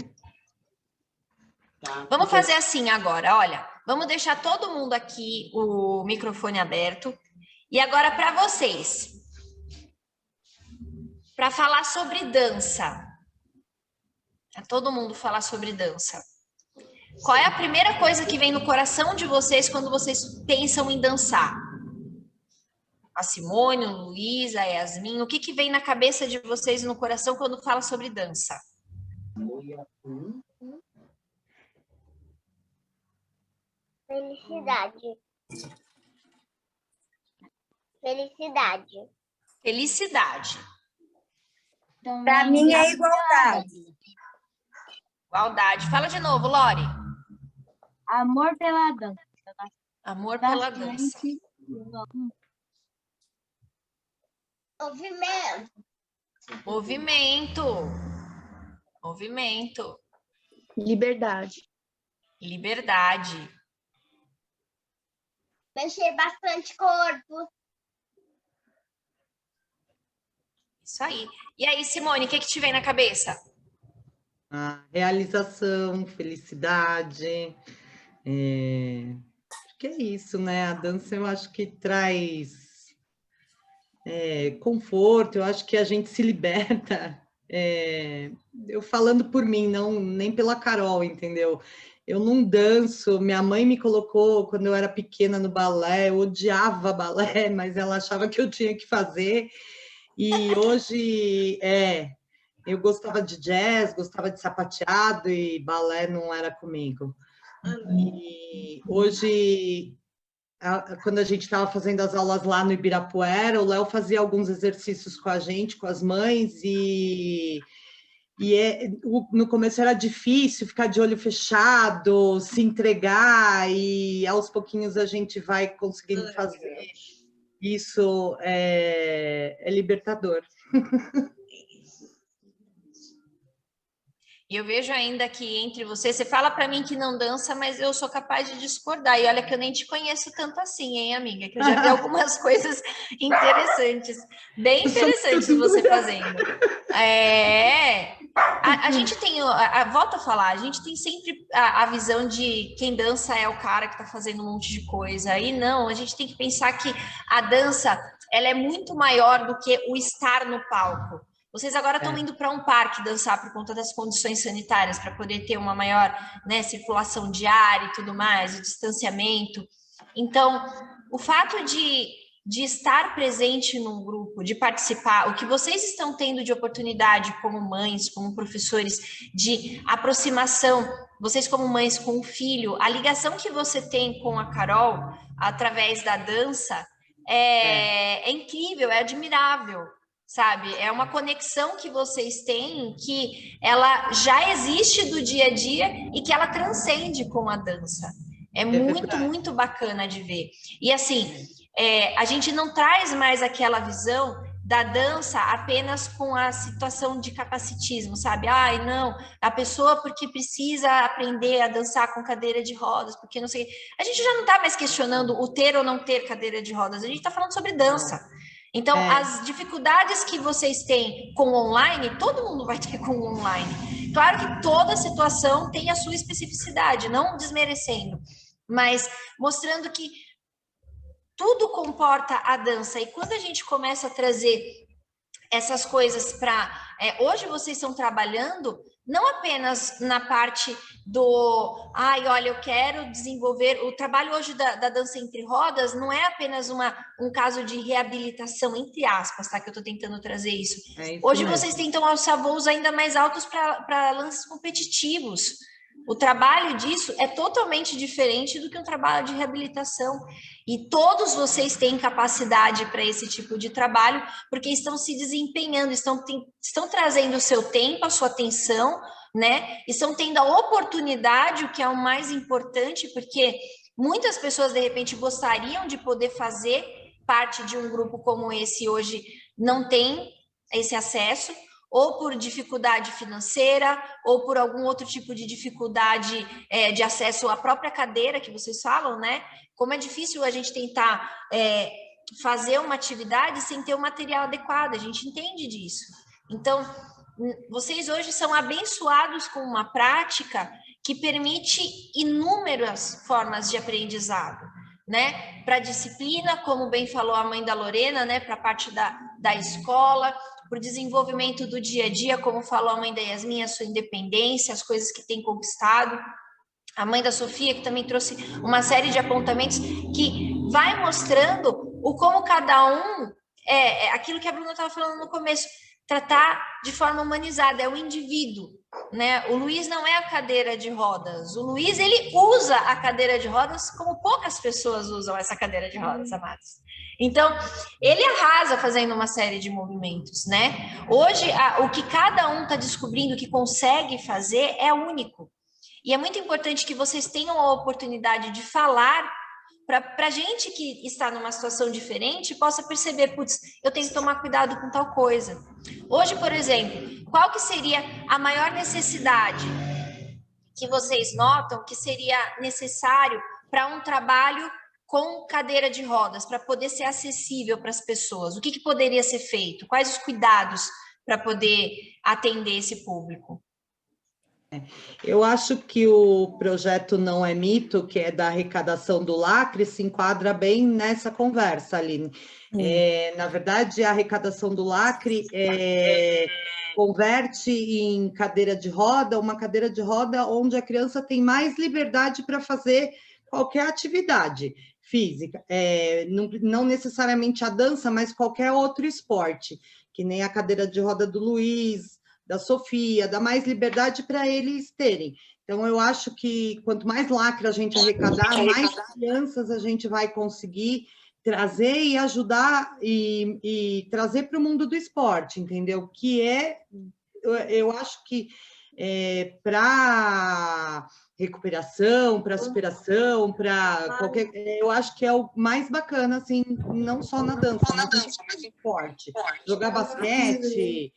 Tá? Vamos fazer assim agora, olha, vamos deixar todo mundo aqui o microfone aberto, e agora para vocês, para falar sobre dança, para todo mundo falar sobre dança. Qual é a primeira coisa que vem no coração de vocês quando vocês pensam em dançar? A Simone, o Luiz, a Yasmin, o que vem na cabeça de vocês e no coração quando fala sobre dança? Felicidade. Felicidade. Felicidade. Para mim é igualdade. Igualdade. Fala de novo, Lori. Amor pela dança. Amor pela dança. Movimento. Movimento. Movimento. Liberdade. Liberdade. Mexer bastante corpo. Isso aí. E aí, Simone, o que te vem na cabeça? Realização, felicidade. Acho que é isso, né? A dança eu acho que traz conforto, eu acho que a gente se liberta. Eu falando por mim, não nem pela Carol, entendeu? Eu não danço, minha mãe me colocou quando eu era pequena no balé, eu odiava balé, mas ela achava que eu tinha que fazer. E hoje, eu gostava de jazz, gostava de sapateado e balé não era comigo. E hoje, quando a gente estava fazendo as aulas lá no Ibirapuera, o Léo fazia alguns exercícios com a gente, com as mães, no começo era difícil ficar de olho fechado, se entregar, e aos pouquinhos a gente vai conseguindo fazer. Isso é libertador. E eu vejo ainda que entre você fala para mim que não dança, mas eu sou capaz de discordar. E olha que eu nem te conheço tanto assim, hein, amiga? Que eu já vi algumas coisas interessantes, bem interessantes você fazendo. A gente tem, volto a falar, a gente tem sempre a visão de quem dança é o cara que está fazendo um monte de coisa. E não, a gente tem que pensar que a dança, ela é muito maior do que o estar no palco. Vocês agora estão indo para um parque dançar por conta das condições sanitárias, para poder ter uma maior, né, circulação de ar e tudo mais, o distanciamento. Então, o fato de estar presente num grupo, de participar, o que vocês estão tendo de oportunidade como mães, como professores, de aproximação, vocês como mães com o filho, a ligação que você tem com a Carol através da dança é incrível, é admirável. Sabe? É uma conexão que vocês têm que ela já existe do dia a dia e que ela transcende com a dança. É muito, muito bacana de ver. E assim, a gente não traz mais aquela visão da dança apenas com a situação de capacitismo, sabe? Ai, não, a pessoa porque precisa aprender a dançar com cadeira de rodas, porque não sei... A gente já não está mais questionando o ter ou não ter cadeira de rodas, a gente está falando sobre dança. Então, as dificuldades que vocês têm com o online, todo mundo vai ter com o online. Claro que toda situação tem a sua especificidade, não desmerecendo, mas mostrando que tudo comporta a dança. E quando a gente começa a trazer essas coisas para... hoje vocês estão trabalhando não apenas na parte do... Ai, olha, eu quero desenvolver... O trabalho hoje da dança entre rodas não é apenas um caso de reabilitação, entre aspas, tá? Que eu estou tentando trazer isso. Hoje mesmo. Vocês tentam alçar voos ainda mais altos para lances competitivos. O trabalho disso é totalmente diferente do que um trabalho de reabilitação. E todos vocês têm capacidade para esse tipo de trabalho, porque estão se desempenhando, estão trazendo o seu tempo, a sua atenção, né? Estão tendo a oportunidade, o que é o mais importante, porque muitas pessoas, de repente, gostariam de poder fazer parte de um grupo como esse, hoje não tem esse acesso, ou por dificuldade financeira, ou por algum outro tipo de dificuldade de acesso à própria cadeira que vocês falam, né? Como é difícil a gente tentar fazer uma atividade sem ter o material adequado, a gente entende disso. Então, vocês hoje são abençoados com uma prática que permite inúmeras formas de aprendizado, né? Para a disciplina, como bem falou a mãe da Lorena, né? Para a parte da escola, para o desenvolvimento do dia a dia, como falou a mãe da Yasmin, a sua independência, as coisas que tem conquistado. A mãe da Sofia, que também trouxe uma série de apontamentos que vai mostrando o como cada um, aquilo que a Bruna estava falando no começo, tratar de forma humanizada, é o indivíduo, né? O Luiz não é a cadeira de rodas. O Luiz, ele usa a cadeira de rodas como poucas pessoas usam essa cadeira de rodas, amados. Então, ele arrasa fazendo uma série de movimentos, né? Hoje, o que cada um está descobrindo que consegue fazer é único. E é muito importante que vocês tenham a oportunidade de falar para a gente que está numa situação diferente possa perceber, putz, eu tenho que tomar cuidado com tal coisa. Hoje, por exemplo, qual que seria a maior necessidade que vocês notam que seria necessário para um trabalho com cadeira de rodas, para poder ser acessível para as pessoas? O que poderia ser feito? Quais os cuidados para poder atender esse público? Eu acho que o projeto Não é Mito, que é da arrecadação do Lacre, se enquadra bem nessa conversa, Aline. Na verdade, a arrecadação do Lacre converte em cadeira de roda, uma cadeira de roda onde a criança tem mais liberdade para fazer qualquer atividade física, não necessariamente a dança, mas qualquer outro esporte, que nem a cadeira de roda do Luiz, da Sofia, dá mais liberdade para eles terem. Então, eu acho que quanto mais Lacre a gente arrecadar, mais crianças a gente vai conseguir trazer e ajudar e trazer para o mundo do esporte, entendeu? Que eu acho que para recuperação, para superação, para qualquer... Eu acho que é o mais bacana, assim, não só na dança, mas no esporte. Jogar basquete...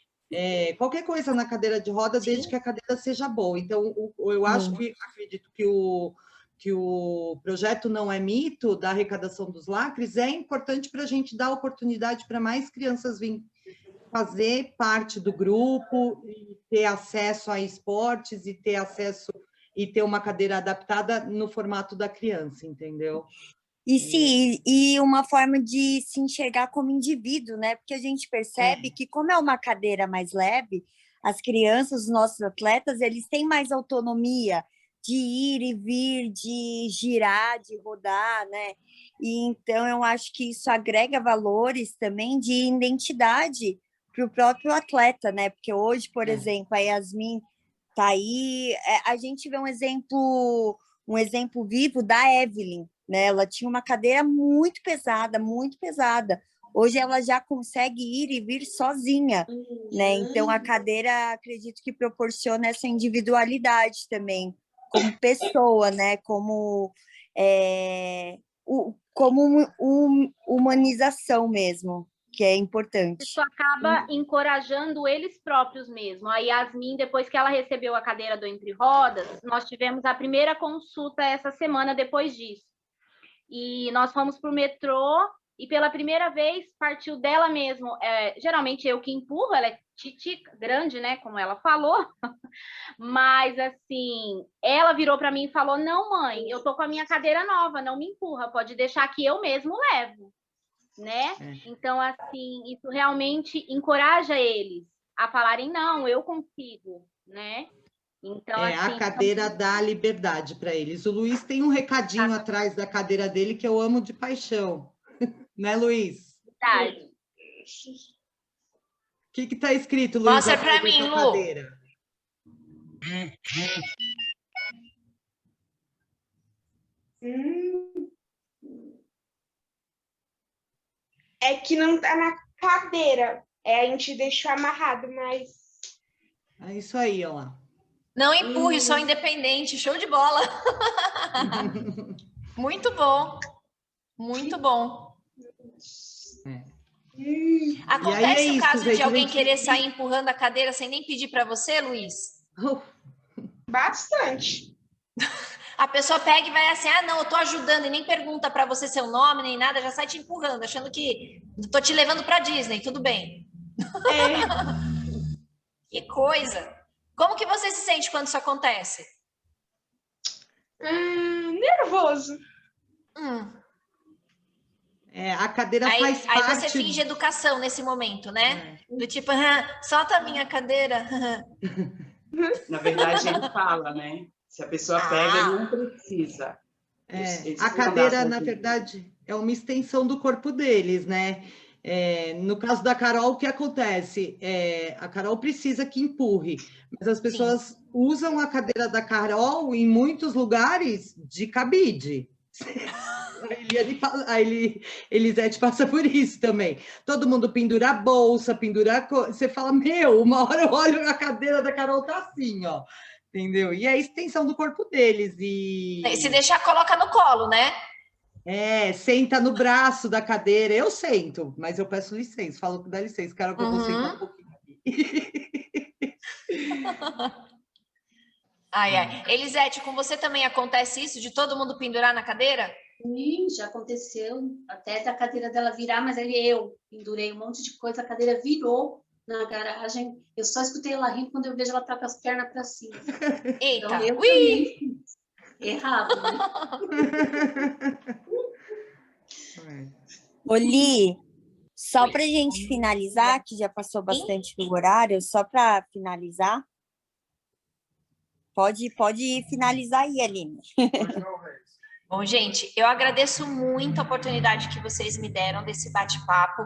qualquer coisa na cadeira de roda, desde que a cadeira seja boa. Então, eu acredito que o projeto Não é Mito, da arrecadação dos Lacres, é importante para a gente dar oportunidade para mais crianças virem fazer parte do grupo, e ter acesso a esportes, e ter uma cadeira adaptada no formato da criança, entendeu? E uma forma de se enxergar como indivíduo, né? Porque a gente percebe que, como é uma cadeira mais leve, as crianças, os nossos atletas, eles têm mais autonomia de ir e vir, de girar, de rodar, né? E então eu acho que isso agrega valores também de identidade para o próprio atleta, né? Porque hoje, por exemplo, a Yasmin tá aí, a gente vê um exemplo vivo da Evelyn, né? Ela tinha uma cadeira muito pesada, muito pesada. Hoje ela já consegue ir e vir sozinha, né? Então a cadeira, acredito que proporciona essa individualidade também, como pessoa, né? Como humanização mesmo, que é importante. Isso acaba encorajando eles próprios mesmo. A Yasmin, depois que ela recebeu a cadeira do Entre Rodas, nós tivemos a primeira consulta essa semana depois disso. E nós fomos para o metrô e pela primeira vez partiu dela mesmo. Geralmente eu que empurro, ela é grande, né, como ela falou, mas assim, ela virou para mim e falou: não, mãe, eu tô com a minha cadeira nova, não me empurra, pode deixar que eu mesmo levo, né? Então, assim, isso realmente encoraja eles a falarem: não, eu consigo, né? Então, assim, a cadeira dá liberdade para eles. O Luiz tem um recadinho atrás da cadeira dele que eu amo de paixão. Né, Luiz? Verdade. O que está escrito, Luiz? Mostra para mim, Lu. Cadeira? É que não tá na cadeira. A gente deixou amarrado, mas... É isso aí, ó lá. Não empurre, sou independente. Show de bola. Muito bom. Muito bom. Acontece o caso de alguém querer sair empurrando a cadeira sem nem pedir para você, Luiz? Bastante. A pessoa pega e vai assim: ah, não, eu tô ajudando, e nem pergunta para você seu nome, nem nada, já sai te empurrando, achando que tô te levando para Disney, tudo bem. Que coisa. Como que você se sente quando isso acontece? Nervoso. A cadeira faz parte... Aí você finge educação nesse momento, né? Do tipo, solta a minha cadeira. Na verdade, ele fala, né? Se a pessoa pega, ele não precisa. A cadeira, na verdade, é uma extensão do corpo deles, né? No caso da Carol, o que acontece? A Carol precisa que empurre, mas as pessoas usam a cadeira da Carol em muitos lugares de cabide. A Elisete passa por isso também. Todo mundo pendura a bolsa, Você fala, uma hora eu olho a cadeira da Carol, tá assim, ó. Entendeu? E é a extensão do corpo deles. Se deixar, coloca no colo, né? Senta no braço da cadeira. Eu sento, mas eu peço licença. Falo que dá licença, Carol, que eu vou sentar um pouquinho aqui. Elisete, com você também acontece isso, de todo mundo pendurar na cadeira? Sim, já aconteceu. Até da cadeira dela virar, mas eu pendurei um monte de coisa, a cadeira virou na garagem. Eu só escutei ela rindo quando eu vejo ela tá com as pernas para cima. Eita! Então, eu também fiz. Errado, né? Li, só para a gente finalizar, que já passou bastante do horário, só para finalizar. Pode finalizar aí, Aline. Bom, gente, eu agradeço muito a oportunidade que vocês me deram desse bate-papo.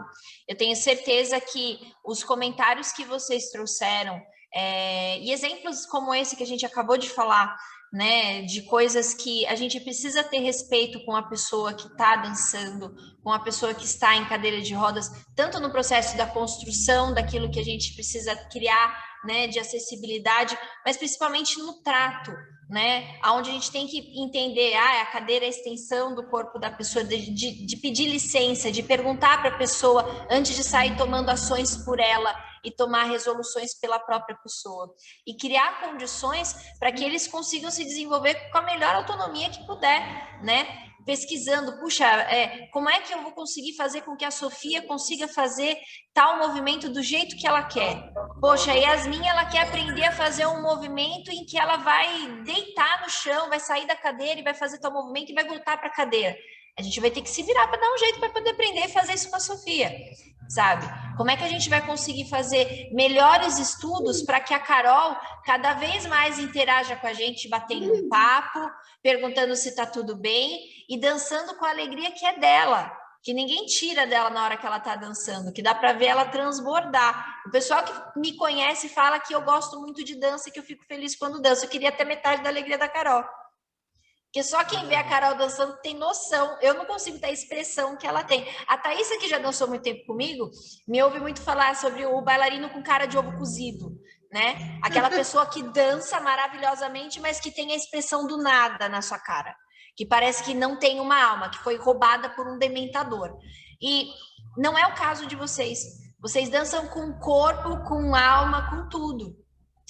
Eu tenho certeza que os comentários que vocês trouxeram e exemplos como esse que a gente acabou de falar, né, de coisas que a gente precisa ter respeito com a pessoa que está dançando, com a pessoa que está em cadeira de rodas, tanto no processo da construção daquilo que a gente precisa criar, né, de acessibilidade, mas principalmente no trato, né, onde a gente tem que entender, a cadeira é a extensão do corpo da pessoa, de pedir licença, de perguntar para a pessoa antes de sair tomando ações por ela e tomar resoluções pela própria pessoa, e criar condições para que eles consigam se desenvolver com a melhor autonomia que puder, né, pesquisando, puxa, como é que eu vou conseguir fazer com que a Sofia consiga fazer tal movimento do jeito que ela quer? Poxa, a Yasmin, ela quer aprender a fazer um movimento em que ela vai deitar no chão, vai sair da cadeira e vai fazer tal movimento e vai voltar para a cadeira. A gente vai ter que se virar para dar um jeito para poder aprender a fazer isso com a Sofia, sabe? Como é que a gente vai conseguir fazer melhores estudos para que a Carol cada vez mais interaja com a gente, batendo um papo, perguntando se está tudo bem e dançando com a alegria que é dela, que ninguém tira dela na hora que ela está dançando, que dá para ver ela transbordar. O pessoal que me conhece fala que eu gosto muito de dança e que eu fico feliz quando danço. Eu queria ter metade da alegria da Carol. Porque só quem vê a Carol dançando tem noção. Eu não consigo ter a expressão que ela tem. A Thaísa, que já dançou muito tempo comigo, me ouve muito falar sobre o bailarino com cara de ovo cozido, né? Aquela pessoa que dança maravilhosamente, mas que tem a expressão do nada na sua cara. Que parece que não tem uma alma, que foi roubada por um dementador. E não é o caso de vocês. Vocês dançam com corpo, com alma, com tudo.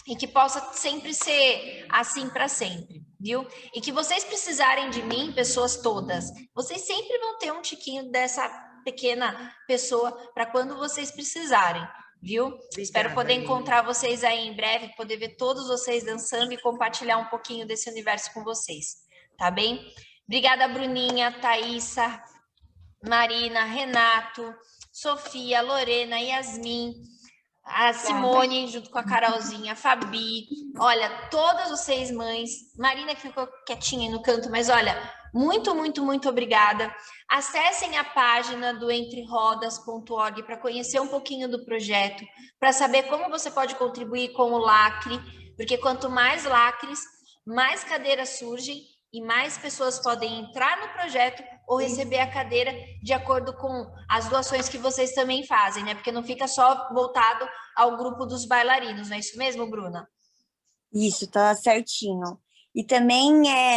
E que possa sempre ser assim para sempre, viu? E que vocês precisarem de mim, pessoas todas, vocês sempre vão ter um tiquinho dessa pequena pessoa para quando vocês precisarem, viu? Obrigada, espero poder encontrar vocês aí em breve, poder ver todos vocês dançando e compartilhar um pouquinho desse universo com vocês, tá bem? Obrigada, Bruninha, Thaísa, Marina, Renato, Sofia, Lorena, Yasmin, a Simone, junto com a Carolzinha, a Fabi, olha, todas vocês mães, Marina que ficou quietinha aí no canto, mas olha, muito, muito, muito obrigada. Acessem a página do entrerodas.org para conhecer um pouquinho do projeto, para saber como você pode contribuir com o lacre, porque quanto mais lacres, mais cadeiras surgem e mais pessoas podem entrar no projeto ou receber a cadeira de acordo com as doações que vocês também fazem, né? Porque não fica só voltado ao grupo dos bailarinos, não é isso mesmo, Bruna? Isso, tá certinho. E também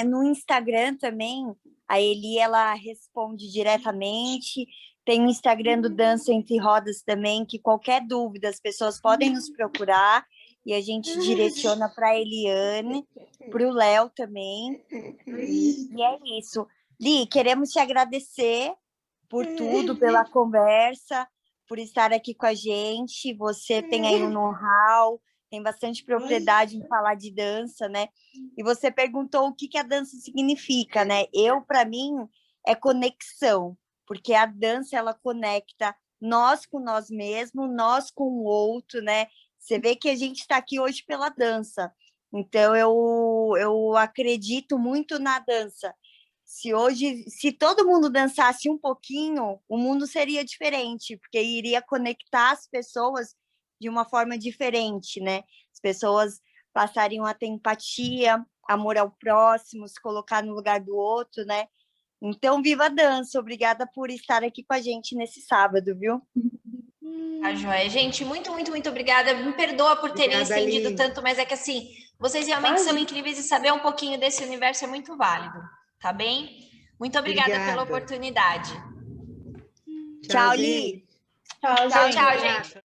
no Instagram também, a Eli, ela responde diretamente. Tem o Instagram do Dança Entre Rodas também, que qualquer dúvida as pessoas podem nos procurar e a gente direciona para a Eliane, para o Léo também. E é isso. Li, queremos te agradecer por tudo, pela conversa, por estar aqui com a gente. Você tem aí um know-how, tem bastante propriedade em falar de dança, né? E você perguntou o que a dança significa, né? Para mim, é conexão, porque a dança, ela conecta nós com nós mesmos, nós com o outro, né? Você vê que a gente está aqui hoje pela dança. Então, eu acredito muito na dança. Se todo mundo dançasse um pouquinho, o mundo seria diferente, porque iria conectar as pessoas de uma forma diferente, né? As pessoas passariam a ter empatia, amor ao próximo, se colocar no lugar do outro, né? Então, viva a dança! Obrigada por estar aqui com a gente nesse sábado, viu? Tá joia. Gente, muito, muito, muito obrigada. Me perdoa por ter me estendido Aline. tanto, mas é que assim, vocês realmente são incríveis e saber um pouquinho desse universo é muito válido, tá bem? Muito obrigada pela oportunidade. Tchau, Li! Tchau, gente.